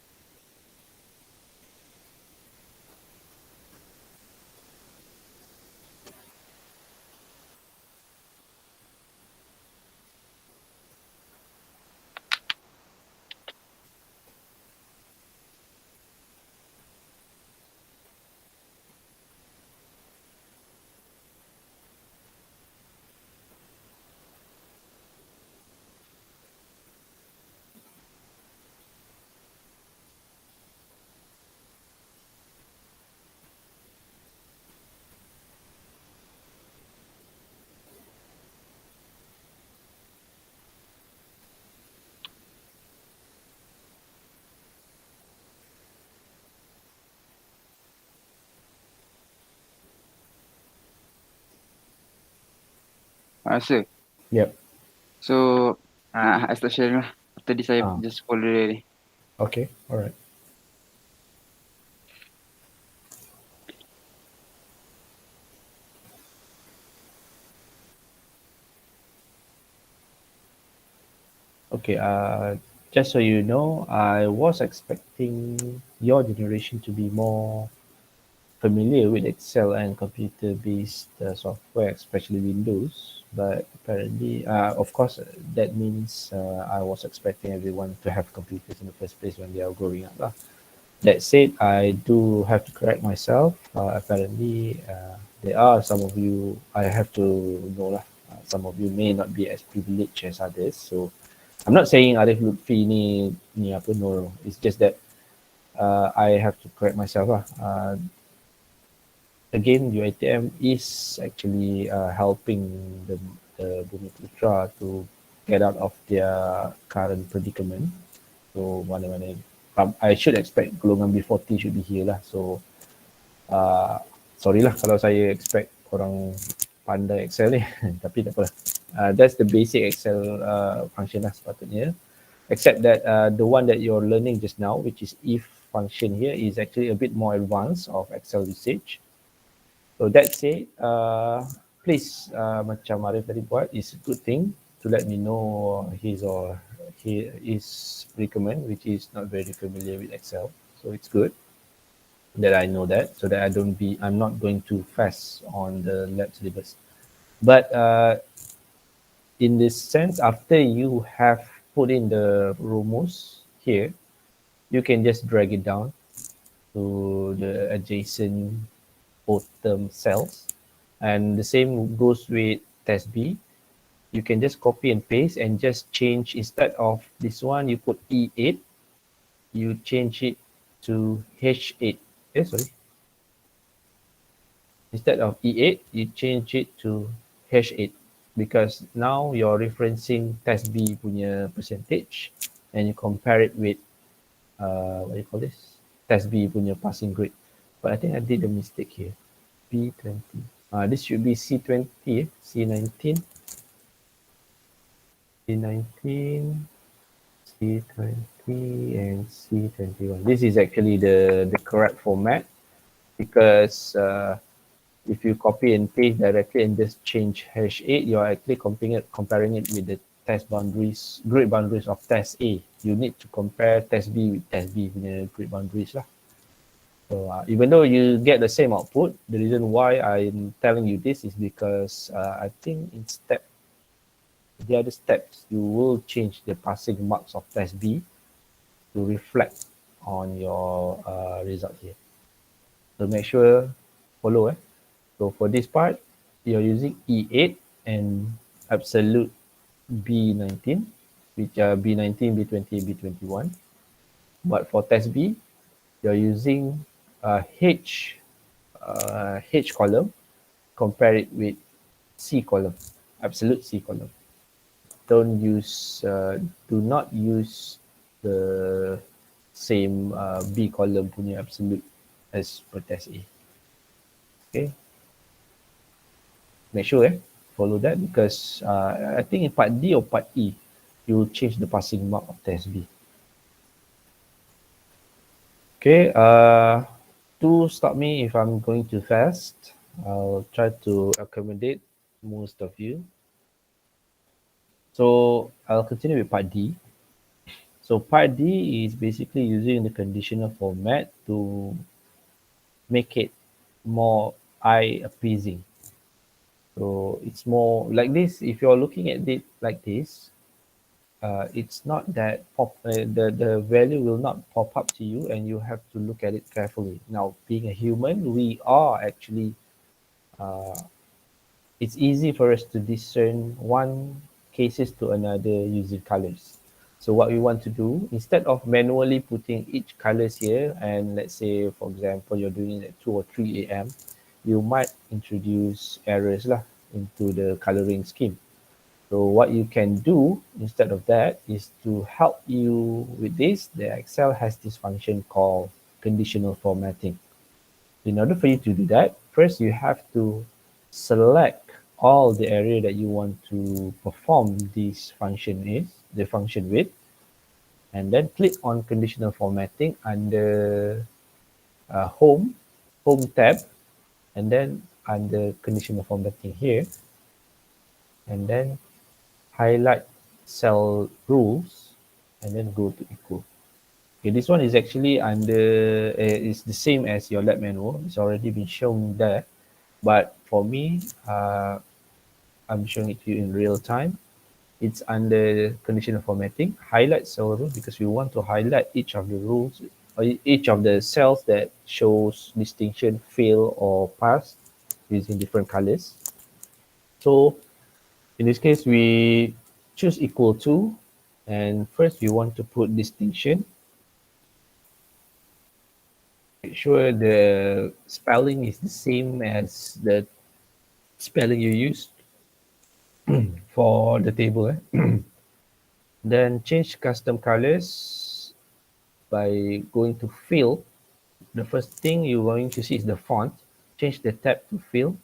Rasa. Yep. So, I start sharing lah. After this, I Ah. just follow the Okay. Alright. Okay. Just so you know, I was expecting your generation to be more familiar with Excel and computer-based software, especially Windows. But apparently, of course, that means I was expecting everyone to have computers in the first place when they are growing up, lah. That said, I do have to correct myself. Apparently, there are some of you, I have to know lah, some of you may not be as privileged as others. So, I'm not saying Arif Lutfi ni apa, no. It's just that I have to correct myself lah. Again, UiTM is actually helping the Bumi Putra to get out of their current predicament. So, mana-mana, I should expect golongan B40 should be here lah. So, sorry lah kalau saya expect korang pandai Excel ni. Tapi tak apalah. That's the basic Excel function lah sepatutnya. Except that the one that you're learning just now, which is if function here, is actually a bit more advanced of Excel usage. So that said, please, macam Arif tadi buat, is a good thing to let me know his predicament, which is not very familiar with Excel. So it's good that I know that, so that I'm not going too fast on the lab syllabus. But in this sense, after you have put in the rumus here, you can just drag it down to the adjacent bottom cells. And the same goes with test B. You can just copy and paste and just change, instead of this one, you put E8, you change it to H8. Sorry. Instead of E8, you change it to H8, because now you're referencing test B punya percentage and you compare it with what do you call this? Test B punya passing grade. But I think I did a mistake here. B20. This should be C20, C19, C19, C20, and C21. This is actually the correct format, because if you copy and paste directly and just change H8, you're actually comparing it with the test boundaries, grade boundaries of test A. You need to compare test B with test B punya grade boundaries lah. So even though you get the same output, the reason why I'm telling you this is because I think in the other steps, you will change the passing marks of test B to reflect on your result here. So make sure follow. So for this part, you're using E8 and absolute B19, which are B19, B20, B21. But for test B, you're using H column, compare it with C column, absolute C column. Do not use the same B column punya absolute as per test A. Okay. Make sure follow that, because I think in part D or part E, you change the passing mark of test B. Okay, to stop me if I'm going too fast, I'll try to accommodate most of you. So I'll continue with part D. So part D is basically using the conditional format to make it more eye appeasing. So it's more like this. If you're looking at it like this, it's not that the value will not pop up to you, and you have to look at it carefully. Now, being a human, we are actually uh, it's easy for us to discern one cases to another using colors. So what we want to do, instead of manually putting each colors here, and let's say, for example, you're doing it at 2 or 3 a.m., you might introduce errors lah into the coloring scheme. So what you can do instead of that is to help you with this, the Excel has this function called conditional formatting. In order for you to do that, first you have to select all the area that you want to perform this function the function with, and then click on conditional formatting under home tab, and then under conditional formatting here, and then highlight cell rules, and then go to equal. Okay, this one is actually under it's the same as your lab manual. It's already been shown there, but for me, I'm showing it to you in real time. It's under conditional formatting. Highlight cell rules because we want to highlight each of the rules or each of the cells that shows distinction, fail, or pass using different colors. So in this case, we choose equal to, and first we want to put distinction. Make sure the spelling is the same as the spelling you used for the table. Then change custom colors by going to fill. The first thing you're going to see is the font. Change the tab to fill.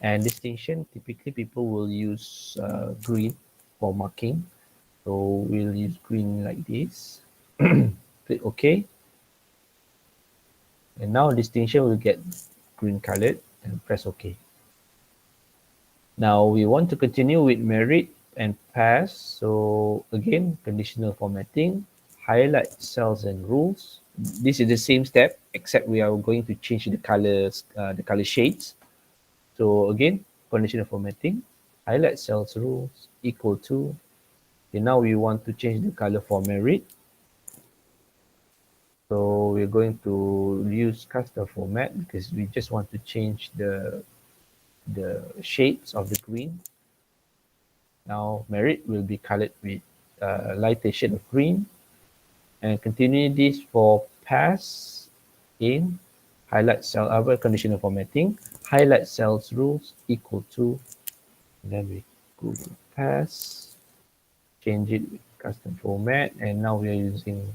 And distinction, typically people will use green for marking. So we'll use green like this. Click OK. And now distinction will get green colored, and press OK. Now we want to continue with merit and pass. So again, conditional formatting, highlight cells and rules. This is the same step, except we are going to change the colors, the color shades. So again, conditional formatting, highlight cells rules equal to. Okay, now we want to change the color for merit. So we're going to use custom format because we just want to change the shades of the green. Now merit will be colored with lighter shade of green, and continue this for pass in highlight cell other conditional formatting, highlight cells rules equal to, and then we go to pass, change it with custom format, and now we are using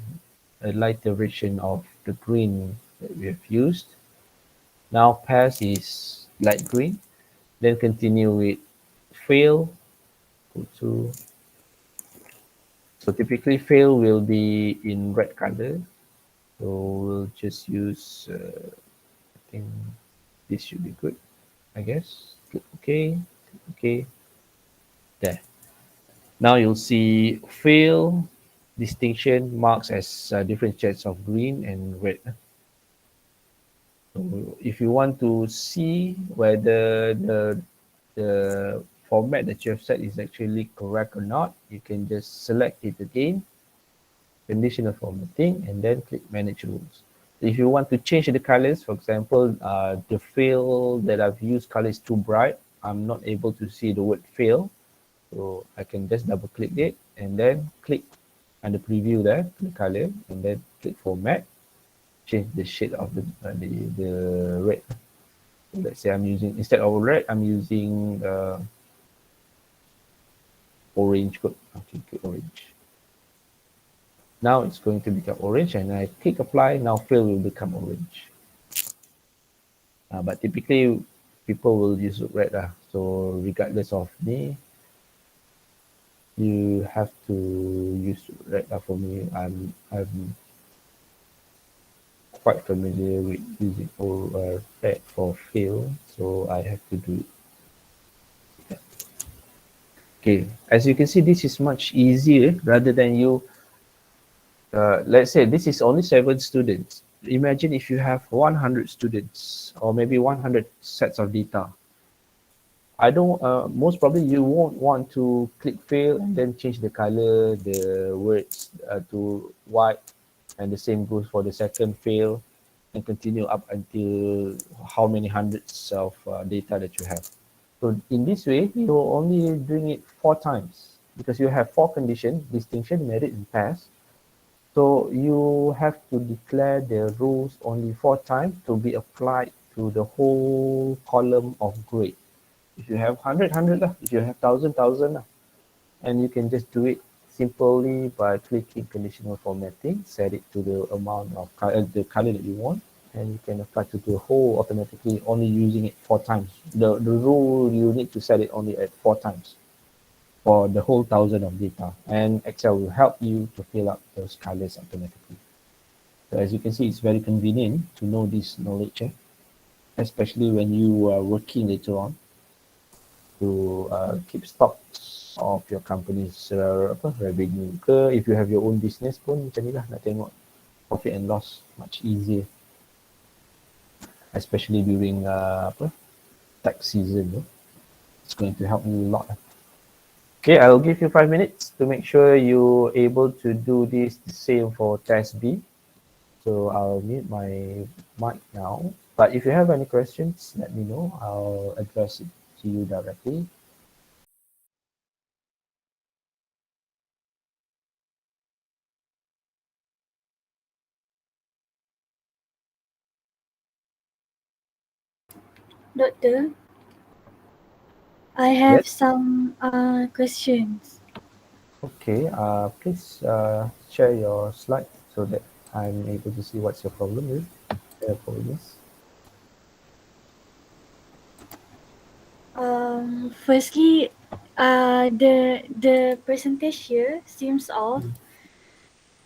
a lighter version of the green that we have used. Now pass is light green, then continue with fail, go to. So typically fail will be in red color. So we'll just use, I think this should be good, I guess. Click OK, click OK, there. Now you'll see fail distinction marks as different shades of green and red. So if you want to see whether the format that you have set is actually correct or not, you can just select it again, conditional formatting, and then click manage rules. If you want to change the colors, for example, the fill that I've used color is too bright, I'm not able to see the word fill. So I can just double click it and then click under preview there, the color, and then click format, change the shade of the red. So let's say I'm using, instead of red, I'm using orange. Okay, click orange. Now it's going to become orange, and I click apply. Now fill will become orange. But typically people will use red. So regardless of me, you have to use red. For me, I'm quite familiar with using red for fill, so I have to do it. Okay, as you can see, this is much easier rather than you, let's say this is only 7 students. Imagine if you have 100 students or maybe 100 sets of data. I don't, most probably you won't want to click fail and then change the color, the words to white, and the same goes for the second fail and continue up until how many hundreds of data that you have. So in this way, you're only doing it 4 times because you have 4 conditions: distinction, merit, and pass. So you have to declare the rules only 4 times to be applied to the whole column of grade. If you have 100, 100 lah. If you have 1,000, 1,000 lah. And you can just do it simply by clicking conditional formatting, set it to the amount of the color that you want, and you can apply to the whole automatically, only using it 4 times. The rule, you need to set it only at 4 times for the whole 1,000 of data, and Excel will help you to fill up those colors automatically. So as you can see, it's very convenient to know this knowledge, especially when you are working later on to keep stocks of your company's revenue ke. If you have your own business pun macam ni lah, nak tengok profit and loss much easier, especially during tax season. It's going to help me a lot. Okay, I'll give you 5 minutes to make sure you're able to do this the same for test B. So I'll mute my mic now. But if you have any questions, let me know. I'll address it to you directly. Doctor, I have Yes. some questions. Okay, please share your slide so that I'm able to see what's your problem with. Problems. Firstly, the percentage here seems off.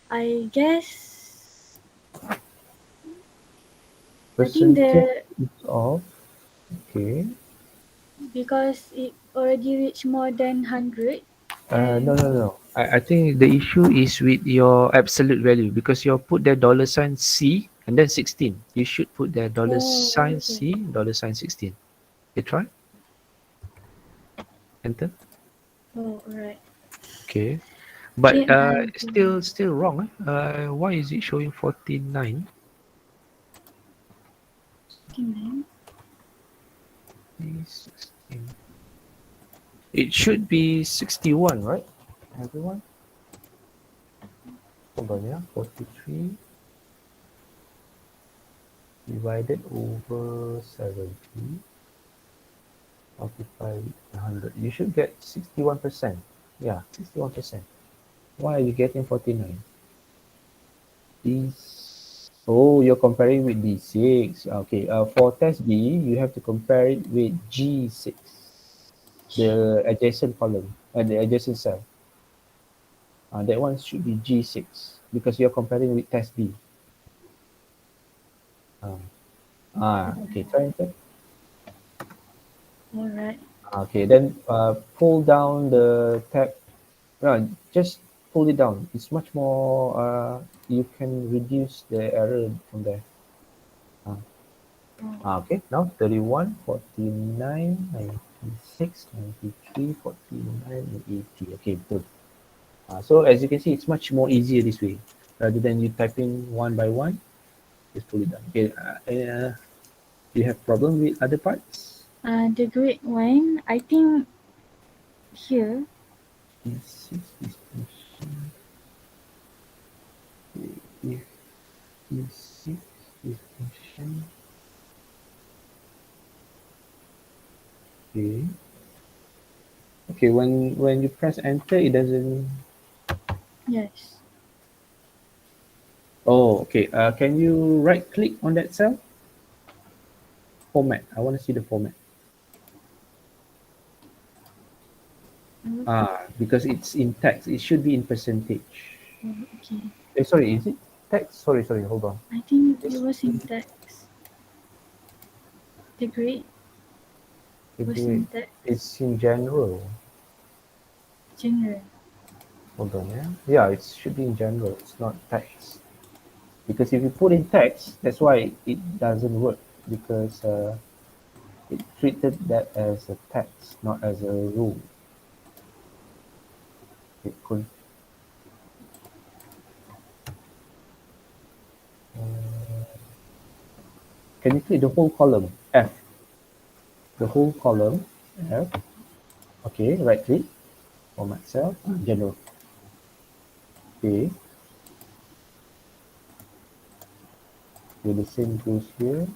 I guess I think Percentage is off. Okay. because it already reached more than 100. No. I think the issue is with your absolute value because you put the $ C and then 16. You should put the $ Okay. C, $16. You try. Enter. Oh, alright. Okay. But 8, 9, 10. still wrong. Why is it showing 49? 9. 16. It should be 61, right? Everyone? Hold on, yeah. 43 divided over 70 multiplied with 100. You should get 61%. Yeah, 61%. Why are you getting 49? These. Oh, you're comparing with D6. Okay, for test B, you have to compare it with G6, the adjacent column, the adjacent cell. That one should be G6 because you're comparing with test B. Okay, try enter. Alright. Okay, then pull down the tab. No, just pull it down. It's much more. You can reduce the error from there. Okay, now 31, 49, 96, 93, 49, and 80. Okay, good. So as you can see, it's much more easier this way. Rather than you typing one by one, just pull it down. Okay, do you have problem with other parts? The grade 1, I think here. E6 distinction. E6 distinction. Okay. Okay, when you press enter, it doesn't. Yes. Oh, okay. Can you right click on that cell? Format. I want to see the format. Because it's in text. It should be in percentage. Oh, okay. Sorry, is it text? Sorry, hold on. I think it This was in text. The grade was in text. it's in general. General. Hold on, yeah. Yeah, it should be in general. It's not text. Because if you put in text, that's why it doesn't work. Because it treated that as a text, not as a rule. It could. Can you click the whole column? F. The whole column. F. Okay, right click. Format cell. General. Okay. Okay, the same goes here.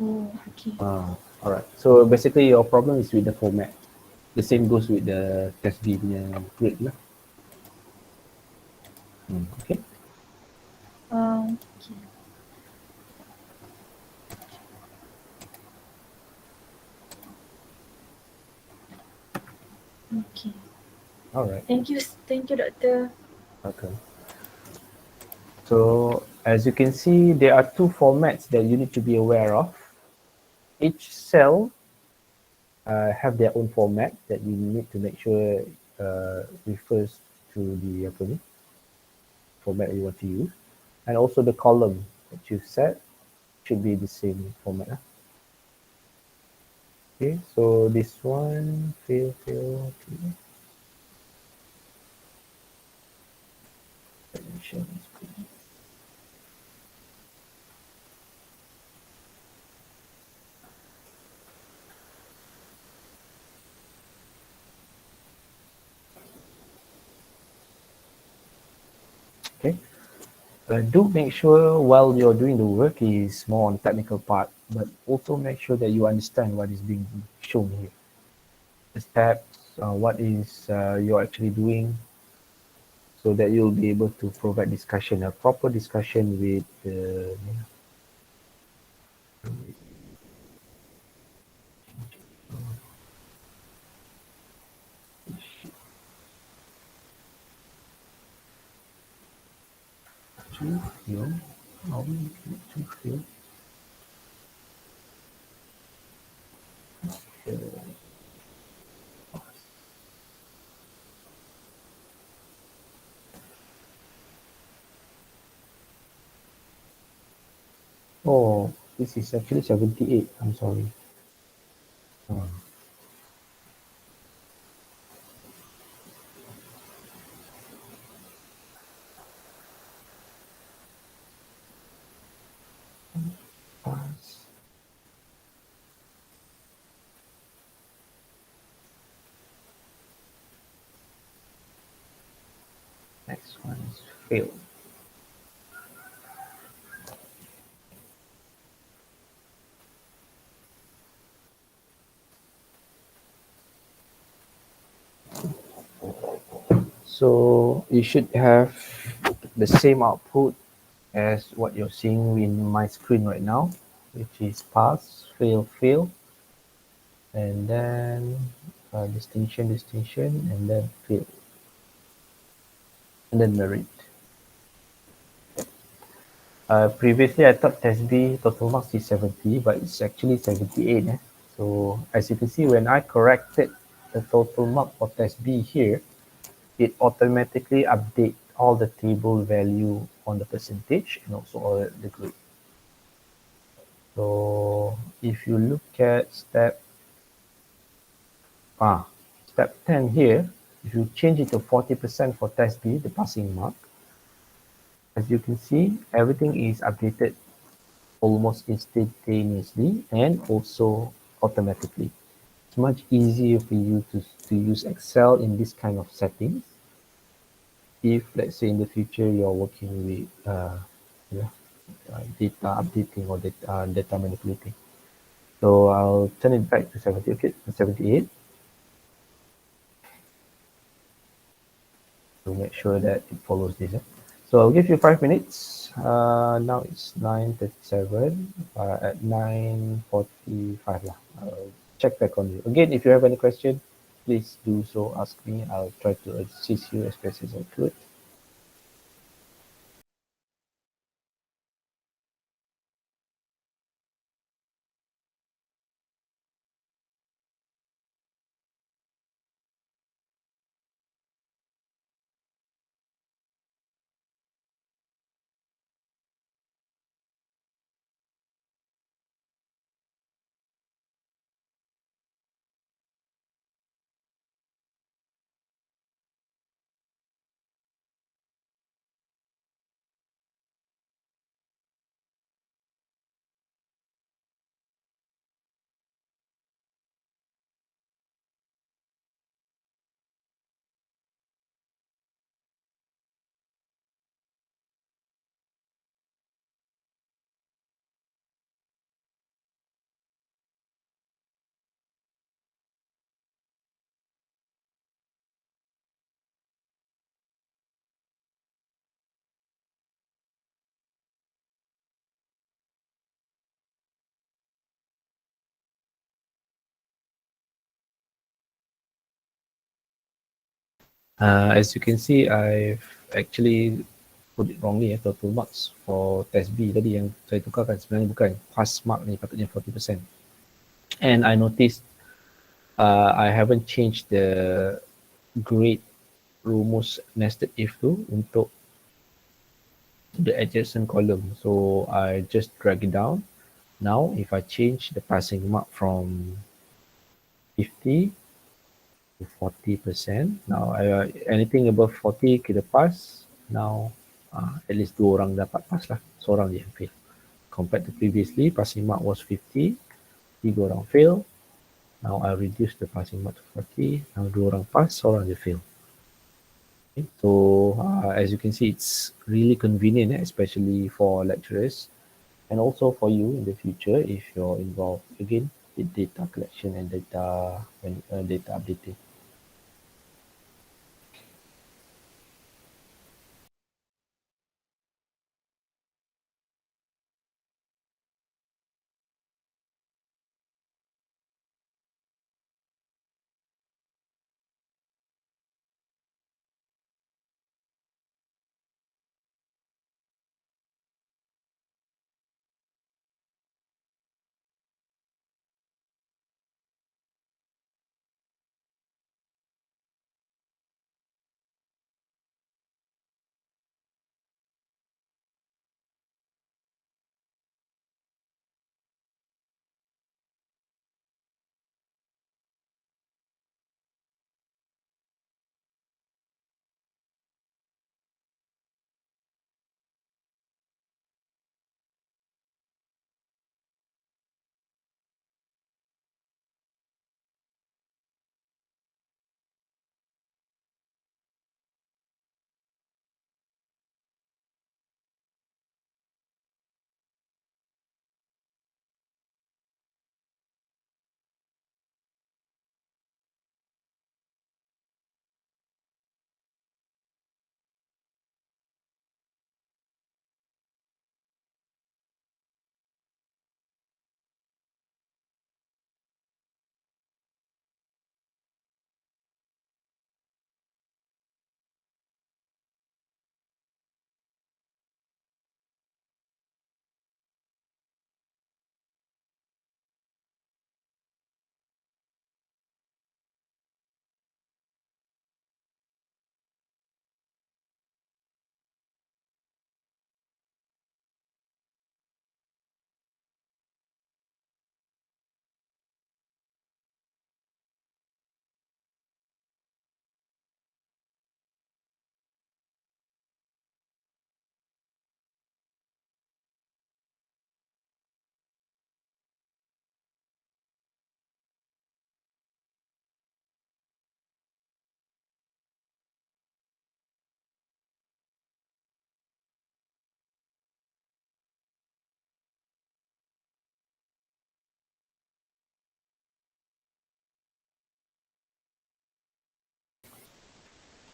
Oh, okay. All right. So basically, your problem is with the format. The same goes with the test B punya grade lah. Okay. Okay. Okay. All right. Thank you, Doctor. Okay. So as you can see, there are two formats that you need to be aware of. Each cell have their own format that you need to make sure refers to the format you want to use, and also the column that you set should be the same format. Okay, so this one fail. Okay. Let me share my screen. Okay. Do make sure while you're doing the work is more on the technical part, but also make sure that you understand what is being shown here. The steps, what is you're actually doing, so that you'll be able to provide discussion, a proper discussion with the. To feel, to feel. Oh, this is actually 78. I'm sorry. Oh. Pass. Next one is fail. So you should have the same output as what you're seeing in my screen right now, which is pass, fail, fail, and then distinction, and then fail, and then merit. Previously, I thought test B total marks is 70, but it's actually 78. So as you can see, when I corrected the total mark for test B here, it automatically update all the table value on the percentage and also all the grade. So if you look at step 10 here, if you change it to 40% for test B, the passing mark, as you can see, everything is updated almost instantaneously and also automatically. It's much easier for you to use Excel in this kind of settings. If let's say in the future you're working with data updating or data manipulating. So I'll turn it back to 70, okay, 78 to make sure that it follows this. So I'll give you 5 minutes. Now it's 9:37. At 9:45, I'll check back on you. Again, if you have any question, please do so. Ask me. I'll try to assist you as best as I could. As you can see, I've actually put it wrongly, total marks for test B tadi yang saya tukarkan sebenarnya bukan. Pass mark ni patutnya 40%. And I noticed I haven't changed the grade rumus nested if tu untuk the adjacent column. So I just drag it down. Now, if I change the passing mark from 50 to 40%, now anything above 40 kita pass. Now, at least 2 orang dapat pass lah. Seorang je yang fail. Compared to previously, passing mark was 50, 3 orang fail. Now I reduce the passing mark to 40. Now 2 orang pass, seorang je fail. Okay. So as you can see, it's really convenient, especially for lecturers and also for you in the future if you're involved again with data collection and data updating.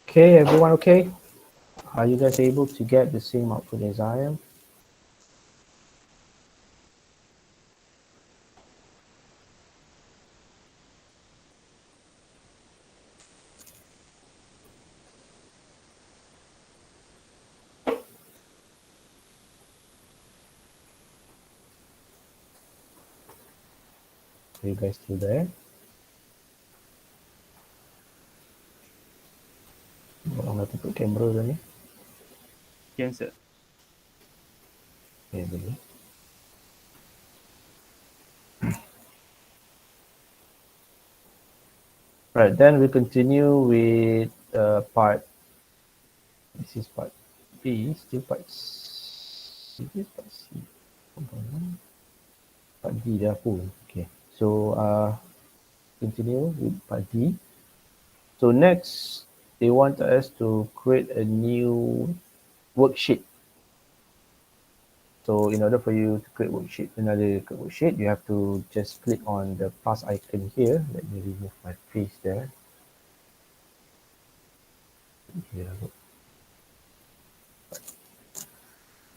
Okay, everyone okay? Are you guys able to get the same output as I am? Are you guys still there? Orang dah tutup kamera dah ni. Yes, sir. Okay, boleh. Right, then we continue with part. This is part B, still part C. This is part C. Part D dah pun. Okay, so continue with part D. So next, they want us to create a new worksheet. So in order for you to create another worksheet, you have to just click on the plus icon here. Let me remove my face there. Here.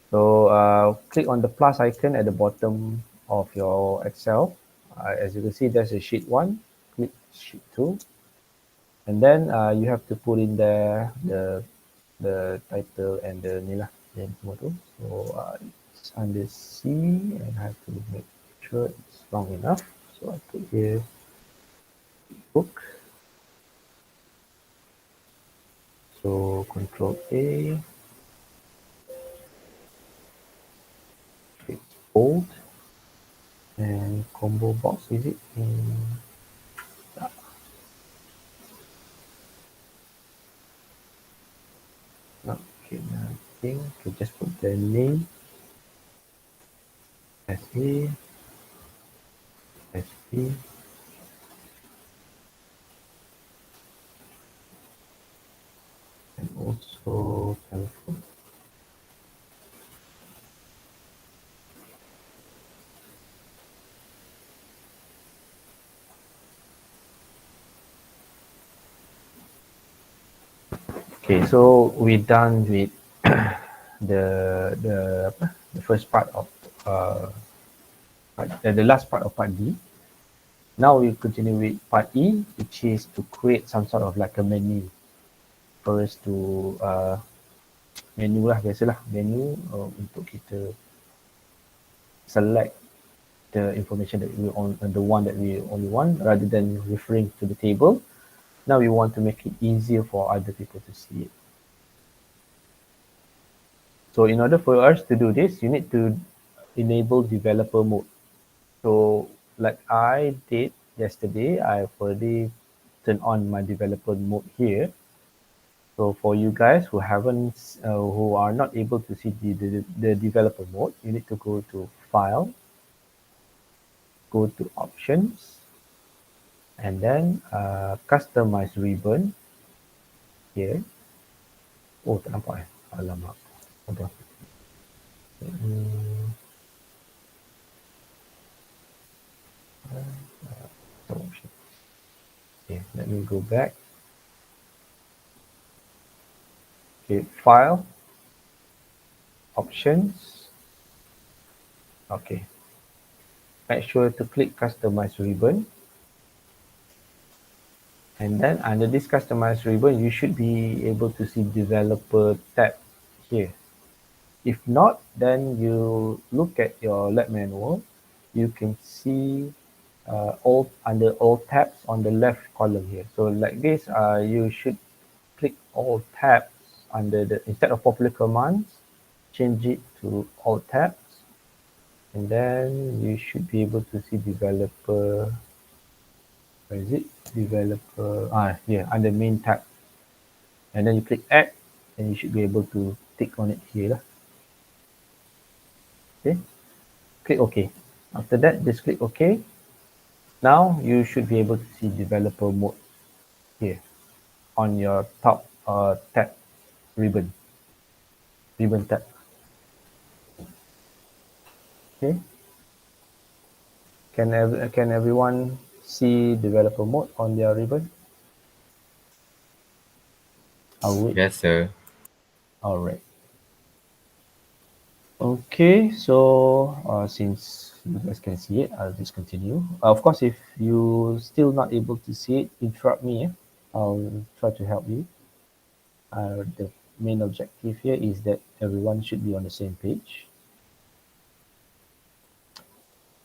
So click on the plus icon at the bottom of your Excel. As you can see, there's a sheet 1. Click sheet 2. And then you have to put in there the title and the ni lah, yang semua tu. So it's under C, and I have to make sure it's long enough. So I put here book. So Control A, it's bold, and combo box, is it? Okay, nothing. Okay, just put the name SA, SP, and also telephone. Okay, so we're done with the first part of the last part of part D. Now we continue with part E, which is to create some sort of like a menu for us to menu lah, biasalah menu untuk kita select the information that we on the one that we only want, rather than referring to the table. Now we want to make it easier for other people to see it. So in order for us to do this, you need to enable developer mode. So like I did yesterday, I've already turned on my developer mode here. So for you guys who haven't, who are not able to see the developer mode, you need to go to File, go to Options, and then Customize Ribbon here. Oh, tak nampak alamak. Hold on. Okay, let me go back. Okay, File, Options. Okay. Make sure to click Customize Ribbon. And then under this Customize Ribbon, you should be able to see Developer tab here. If not, then you look at your lab manual. You can see all under all tabs on the left column here. So like this, you should click all tabs under the, instead of popular commands, change it to all tabs. And then you should be able to see developer, where is it? Developer, here, under main tab. And then you click add, and you should be able to tick on it here. Okay, click OK. After that, just click OK. Now you should be able to see developer mode here on your top tab ribbon tab. Okay, can everyone see developer mode on their ribbon? I'll wait. Yes, sir. All right. Okay, so since you guys can see it, I'll just continue. Of course, if you still not able to see it, interrupt me. I'll try to help you. The main objective here is that everyone should be on the same page.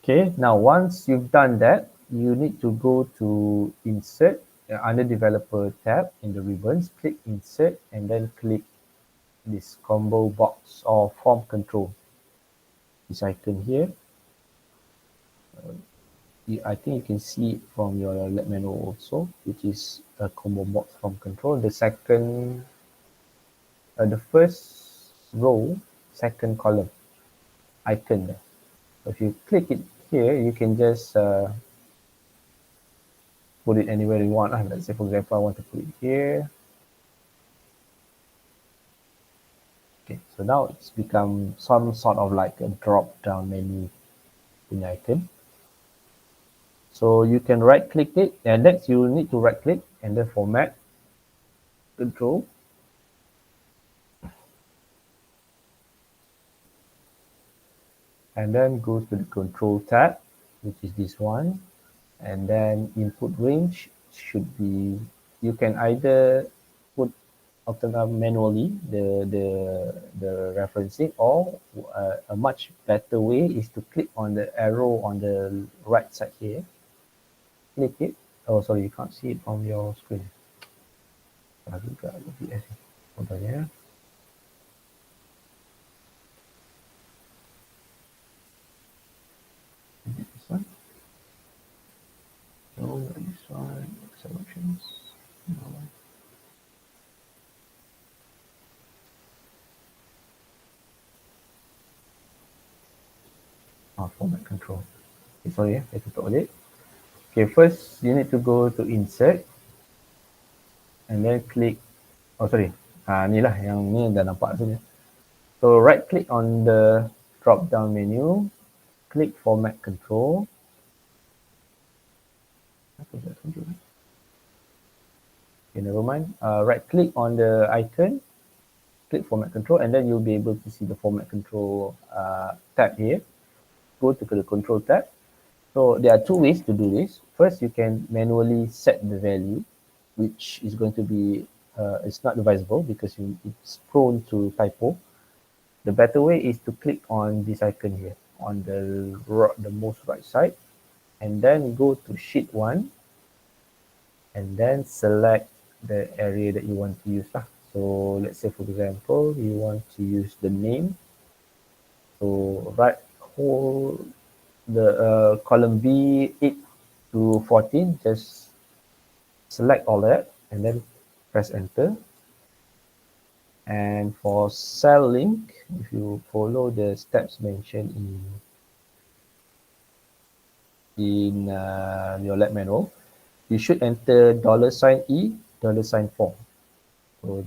Okay, now once you've done that, you need to go to Insert under Developer tab in the ribbons, click Insert, and then click this combo box or form control. This icon here. I think you can see it from your lab manual also, which is a combo box form control. The second, the first row, second column icon there. So if you click it here, you can just put it anywhere you want. Let's say, for example, I want to put it here. Okay, so now it's become some sort of like a drop-down menu in the icon. So you can right-click it, and next you need to right-click and then Format, Control. And then go to the Control tab, which is this one. And then input range should be you can either put manually the referencing, or a much better way is to click on the arrow on the right side here. Click it. Oh, sorry, you can't see it from your screen. Hold on, yeah. This one. No, this one. Selections. No. Format control. Okay, sorry, saya tutup balik. Okay, first you need to go to insert and then click. Oh, sorry. Ni lah yang ni dah nampak sini. So right click on the drop down menu, click format control. Okay, never mind. Right click on the icon, click format control, and then you'll be able to see the format control tab here. Go to the control tab. So there are two ways to do this. First, you can manually set the value, which is going to be, it's not visible because it's prone to typo. The better way is to click on this icon here on the most right side, and then go to sheet 1, and then select the area that you want to use. So let's say, for example, you want to use the name. So right whole the column B 8 to 14, just select all that and then press enter. And for cell link, if you follow the steps mentioned in your lab manual, you should enter $E, $4. So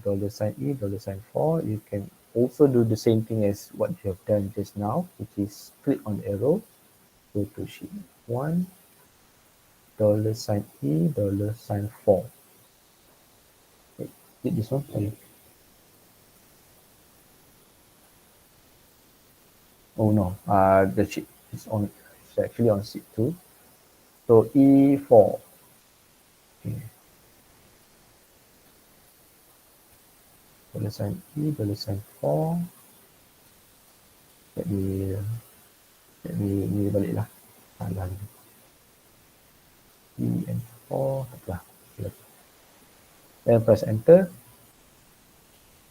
$E, $4. You can also do the same thing as what you have done just now, which is click on the arrow, go to sheet 1, $E, $4. Okay, hit this one, sorry. Oh no, the sheet is on, it's actually on sheet 2. So E4. Okay. $E, $4. Let me balik lah. E and 4. Then press enter.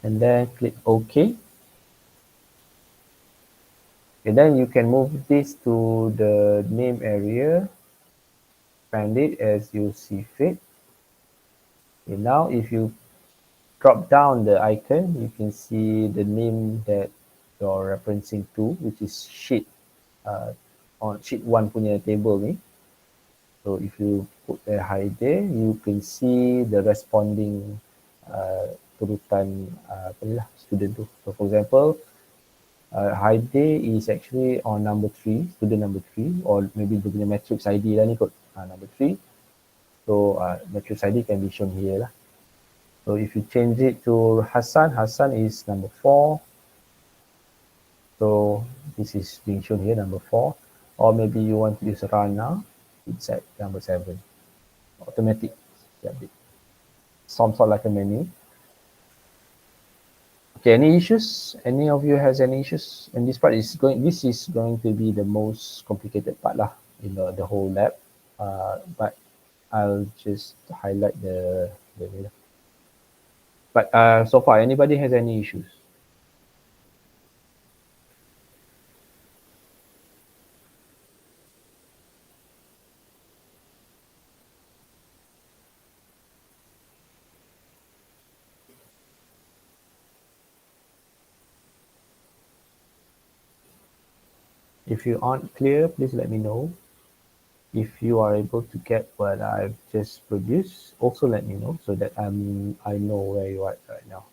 And then click OK. And then you can move this to the name area. Expand it as you see fit. Okay, now if you drop down the icon, you can see the name that you're referencing to, which is sheet on sheet 1 punya table ni. So if you put a high there, you can see the responding turutan student tu. So for example, high day is actually on number 3, student number 3, or maybe dia punya matrix ID lah ni kot, number 3. So matrix ID can be shown here lah. So if you change it to Hassan, Hassan is number 4. So this is being shown here, number 4. Or maybe you want to use Rana, it's at number 7. Automatic. Some sort like a menu. Okay, any issues? Any of you has any issues? And this part is going, this is going to be the most complicated part lah in the whole lab. But I'll just highlight the but so far, anybody has any issues? If you aren't clear, please let me know. If you are able to get what I've just produced, also let me know so that I know where you are right now.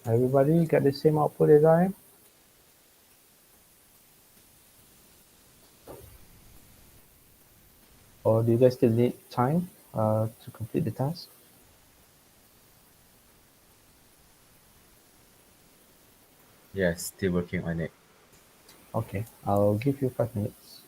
Everybody got the same output as I am? Or do you guys still need time to complete the task? Yes, still working on it. Okay, I'll give you 5 minutes.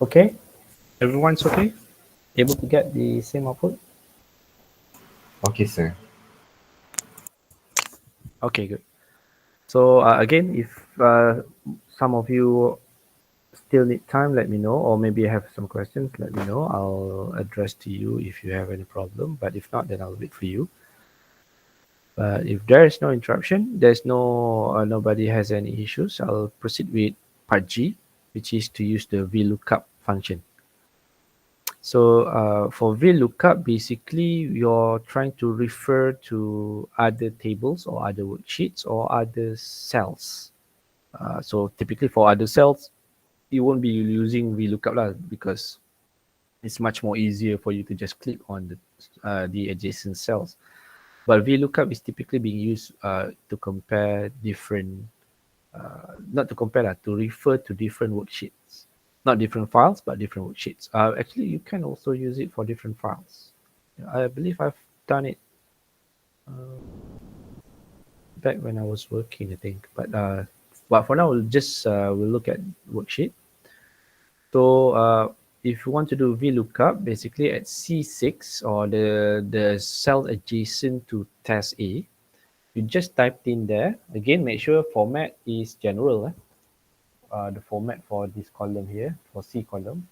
Okay, everyone's okay? able to get the same output? Okay, sir. Okay, good. So again, if some of you still need time, let me know, or maybe you have some questions, let me know. I'll address to you if you have any problem, but if not, then I'll wait for you. But if there is no interruption, there's no nobody has any issues, I'll proceed with part G, which is to use the Vlookup function. So for Vlookup, basically you're trying to refer to other tables or other worksheets or other cells. So typically for other cells, you won't be using Vlookup lah, because it's much more easier for you to just click on the adjacent cells. But VLOOKUP is typically being used to compare different, not to compare that, to refer to different worksheets. Not different files, but different worksheets. Actually, you can also use it for different files. I believe I've done it back when I was working, I think. But for now, we'll look at worksheet. So if you want to do VLOOKUP, basically at C6 or the cell adjacent to test A, you just typed in there. Again, make sure format is general. The format for this column here, for C column,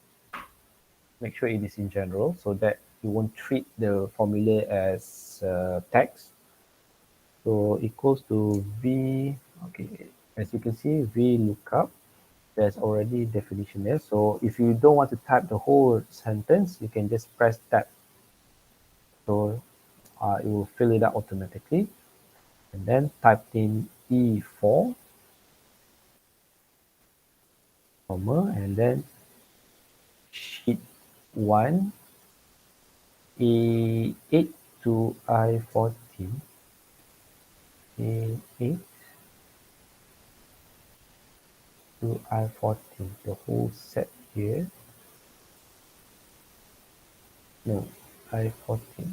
make sure it is in general so that you won't treat the formula as text. So equals to V, okay, as you can see, VLOOKUP. There's already definition there. So if you don't want to type the whole sentence, you can just press tab. So it will fill it out automatically. And then type in E4, comma, and then sheet 1, A8 to I14, A8 to I14, the whole set here. No, I14.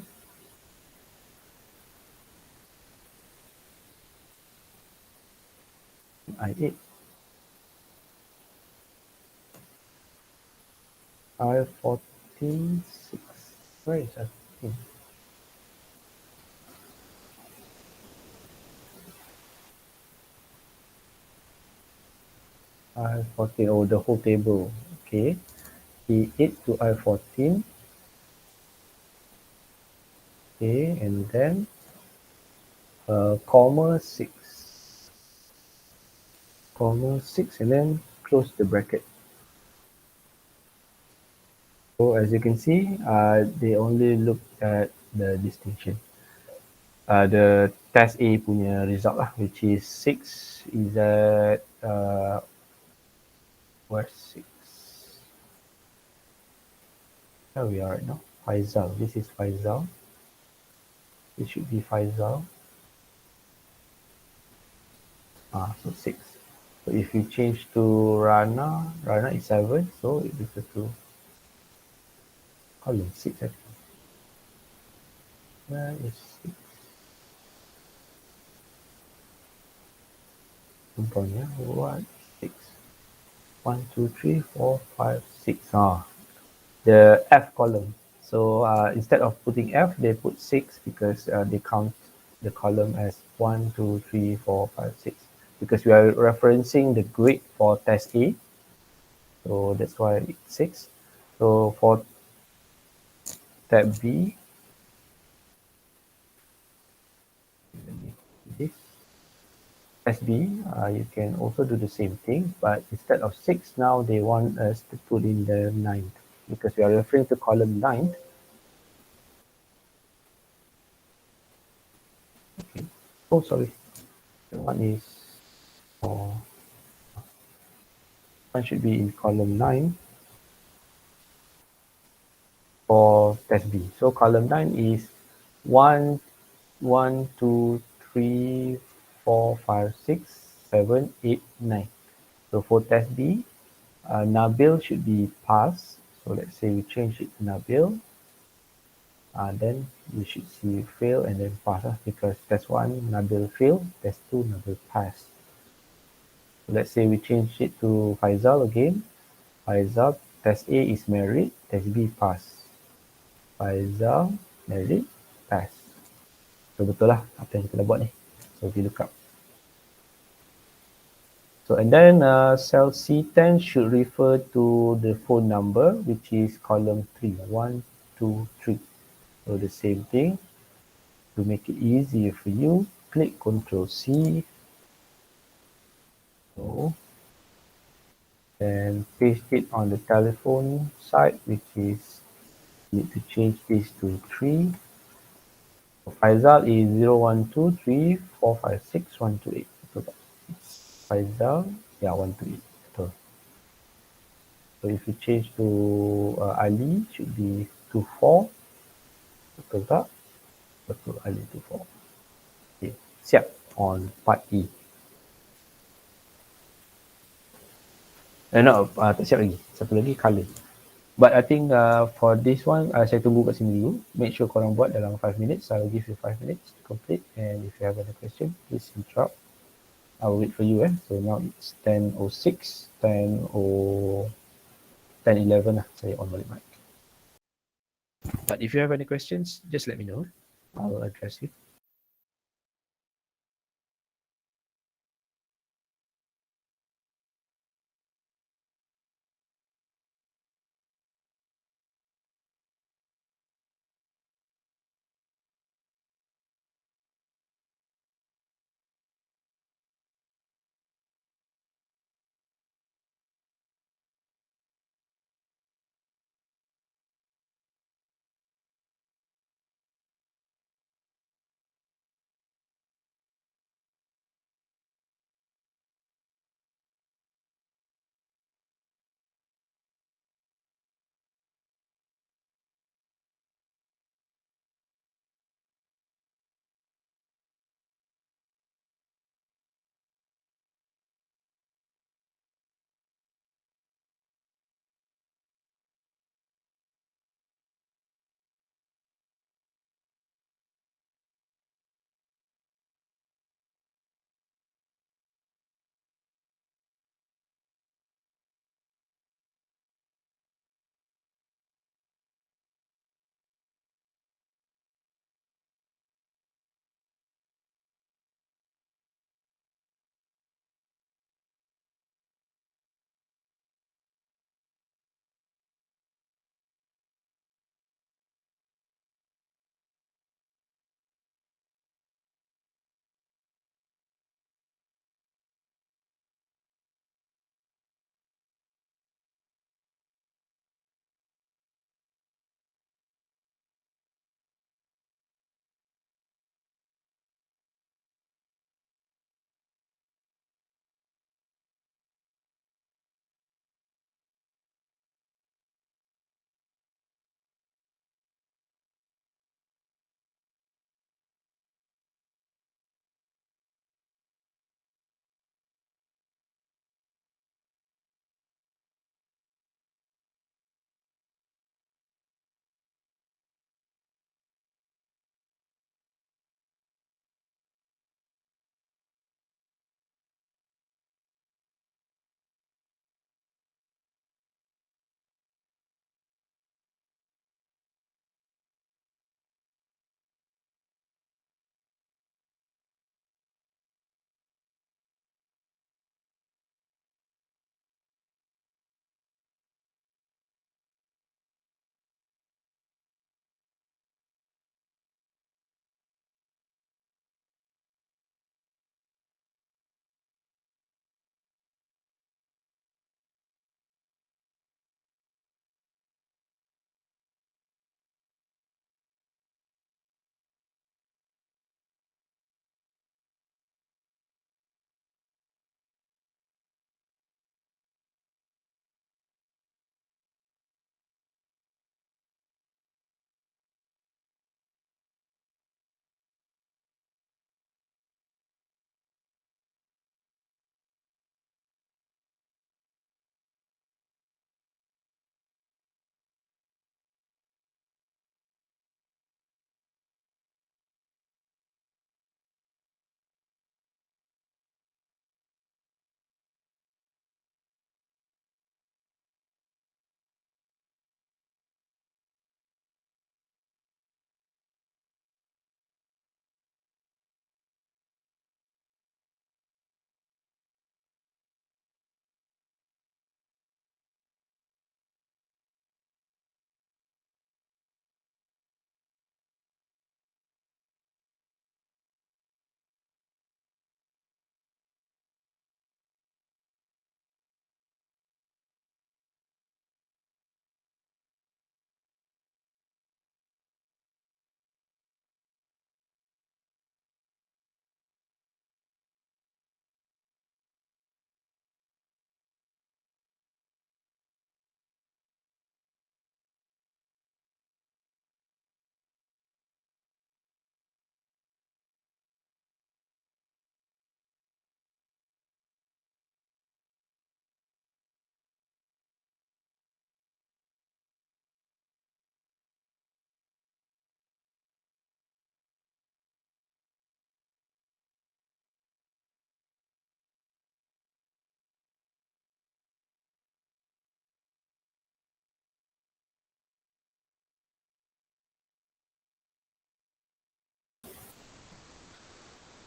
I8. I14, 6. Where is I14? I14, oh, the whole table. Okay. E8 to I14. Okay, and then comma 6. Comma 6, and then close the bracket. So as you can see, they only look at the distinction. The test A punya result lah, which is 6 is at where 6? Where we are right now? Faisal. This is Faisal. It should be Faisal. So 6. So if you change to Rana, Rana is 7, so it equals to column 6 actually. Where is 6? Component, what? 6. 1, 2, 3, 4, 5, 6. The F column. So instead of putting F, they put 6 because they count the column as 1, 2, 3, 4, 5, 6. Because we are referencing the grade for test A. So that's why it's 6. So for tab B, this test B, you can also do the same thing, but instead of 6, now they want us to put in the 9th because we are referring to column 9. Okay. Oh, sorry. The one is one should be in column 9 for test B. So column 9 is 1, 1, 2, 3, 4, 5, 6, 7, 8, 9. So for test B, Nabil should be pass. So let's say we change it to Nabil. Then we should see fail and then pass because test 1 Nabil fail, test 2 Nabil pass. So let's say we change it to Faisal again. Faisal, test A is merit, test B pass. Faizal, Mary, pass. So betul lah apa yang kita dah buat ni. So VLOOKUP. So and then cell C10 should refer to the phone number, which is column 3, 1, 2, 3. So the same thing. To make it easier for you, click Ctrl C. So, and paste it on the telephone side, which is, you need to change this to 3. Faizal is 0123456128. Betul tak? Faizal, yeah, 128. Betul. So if you change to Ali, should be 24. Betul tak? Betul, Ali 24. Okay, siap on part E. No, tak siap lagi. Satu lagi color. But I think for this one, saya tunggu kat sini dulu. Make sure korang buat dalam 5 minutes. I will give you 5 minutes to complete. And if you have any question, please interrupt. I will wait for you. So now it's 10:06, 10:11 lah. Saya on balik mic. But if you have any questions, just let me know. I will address you.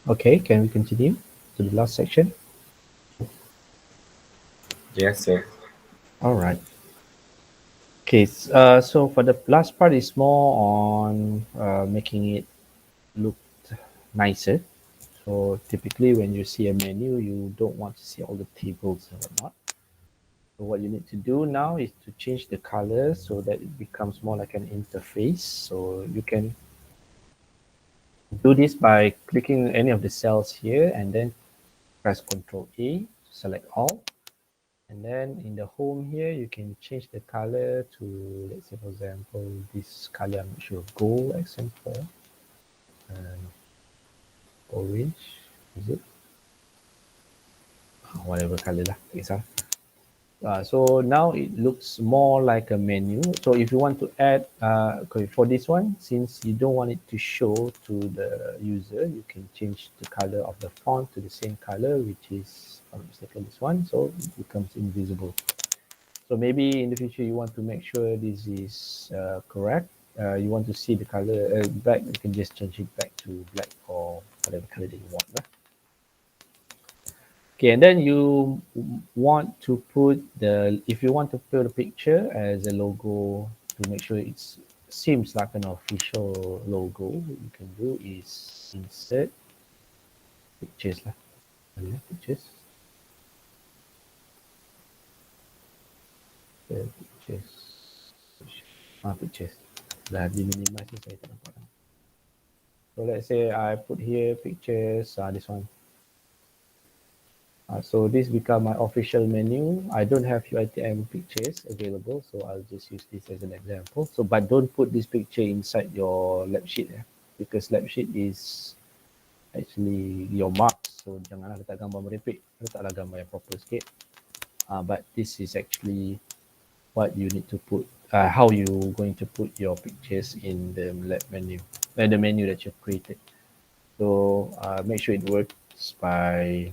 Okay, can we continue to the last section? Yes, sir. All right. Okay, so for the last part is more on making it look nicer. So typically when you see a menu, you don't want to see all the tables and whatnot. So what you need to do now is to change the color so that it becomes more like an interface. So you can do this by clicking any of the cells here and then press Ctrl A to select all. And then in the home here, you can change the color to, let's say for example, this color, I'm not sure, gold accent 4 and orange, is it? Whatever color lah, it's so now it looks more like a menu. So if you want to add, okay, for this one, since you don't want it to show to the user, you can change the color of the font to the same color, which is, if I'm not mistaken, this one. So it becomes invisible. So maybe in the future, you want to make sure this is correct. You want to see the color black, you can just change it back to black or whatever color that you want. Okay, and then you want to put if you want to put a picture as a logo to make sure it seems like an official logo, what you can do is insert pictures lah. Pictures. Pictures. Pictures. Dah di minimize ni saya tak nampak. So let's say I put here pictures, this one. So this become my official menu. I don't have UITM pictures available, so I'll just use this as an example. So, but don't put this picture inside your lab sheet, because lab sheet is actually your marks. So janganlah letak gambar merepek, letaklah gambar yang proper sikit. But this is actually what you need to put, how you going to put your pictures in the lab menu, the menu that you've created. So make sure it works by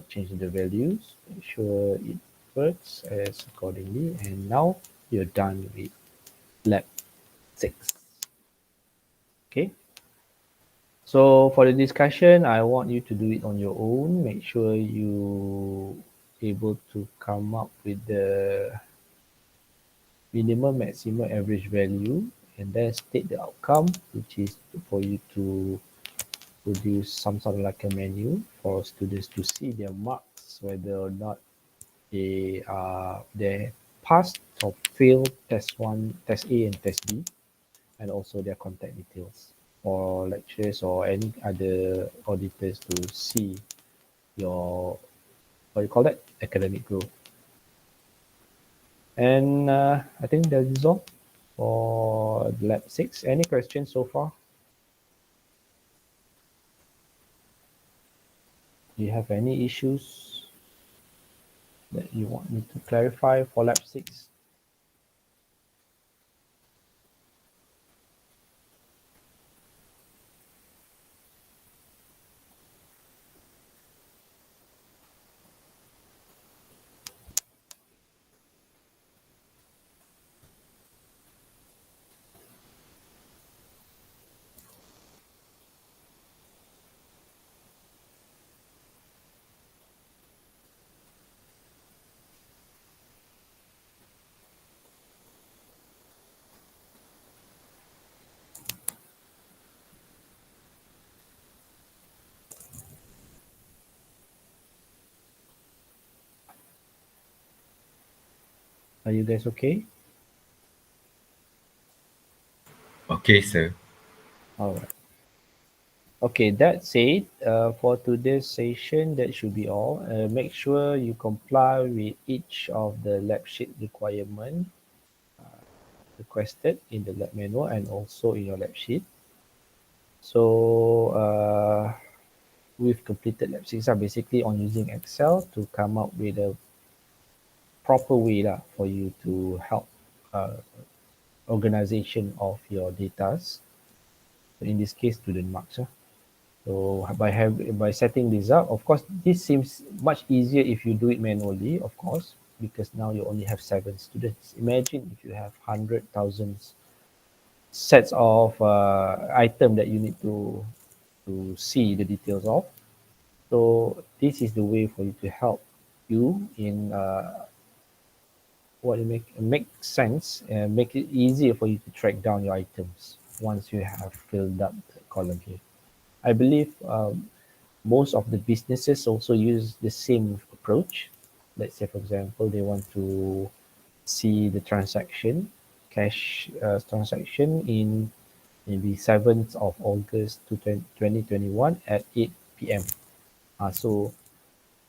changing the values, make sure it works as accordingly, and now you're done with lab 6. Okay, so for the discussion, I want you to do it on your own. Make sure you able to come up with the minimum, maximum, average value, and then state the outcome, which is for you to produce some sort of like a menu for students to see their marks, whether or not they passed or failed test 1, test A and test B, and also their contact details for lecturers or any other auditors to see your, what you call that, academic growth. And I think that is all for lab 6. Any questions so far? Do you have any issues that you want me to clarify for lab 6? Are you guys okay? Okay, sir. All right. Okay, that said, for today's session, that should be all. Make sure you comply with each of the lab sheet requirement requested in the lab manual and also in your lab sheet. So we've completed lab 6 basically on using Excel to come up with a proper way for you to help organization of your data. So in this case, student marks. So by setting this up, of course, this seems much easier if you do it manually, of course, because now you only have 7 students. Imagine if you have 100,000 sets of item that you need to to see the details of. So this is the way for you to help you in what it make sense and make it easier for you to track down your items once you have filled up the column here. I believe most of the businesses also use the same approach. Let's say, for example, they want to see the transaction, cash transaction in maybe 7th of August to 2021 at 8 p.m. So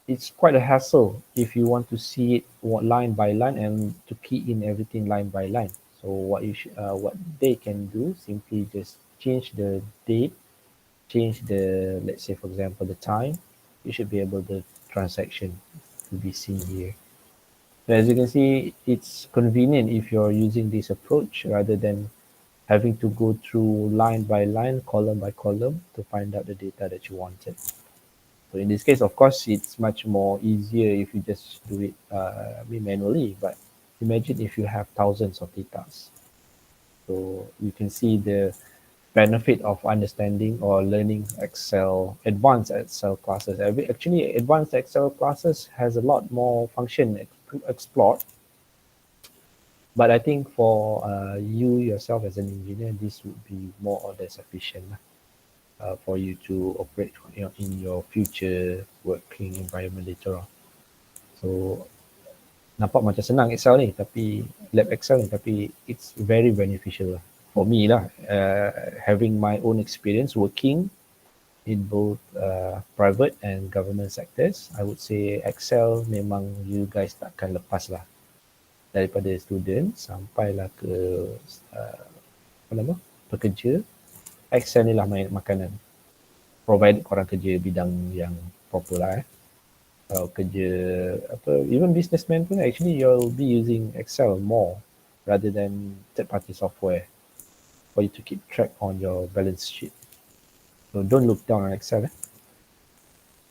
it's quite a hassle if you want to see it line by line and to key in everything line by line. So what they can do, simply just change the date, change the, let's say for example, the time. You should be able the transaction to be seen here. So as you can see, it's convenient if you're using this approach rather than having to go through line by line, column by column to find out the data that you wanted. So in this case, of course, it's much more easier if you just do it manually. But imagine if you have thousands of data. So you can see the benefit of understanding or learning Excel, advanced Excel classes. Actually, advanced Excel classes has a lot more function explored. But I think for you yourself as an engineer, this would be more or less sufficient for you to operate in your future working environment later on. So nampak macam senang Excel ni, tapi lab Excel ni, tapi it's very beneficial lah. For me lah, having my own experience working in both private and government sectors, I would say Excel memang you guys takkan lepas lah. Daripada student sampailah ke pekerja, Excel ni lah makanan. Provided korang kerja bidang yang proper lah. Kalau kerja even businessman pun actually you'll be using Excel more rather than third party software for you to keep track on your balance sheet. So don't look down on Excel.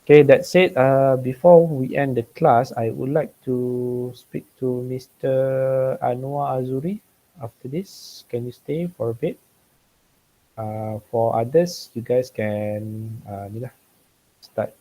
Okay, that said, before we end the class, I would like to speak to Mr. Anwar Azuri after this. Can you stay for a bit? For others, you guys can start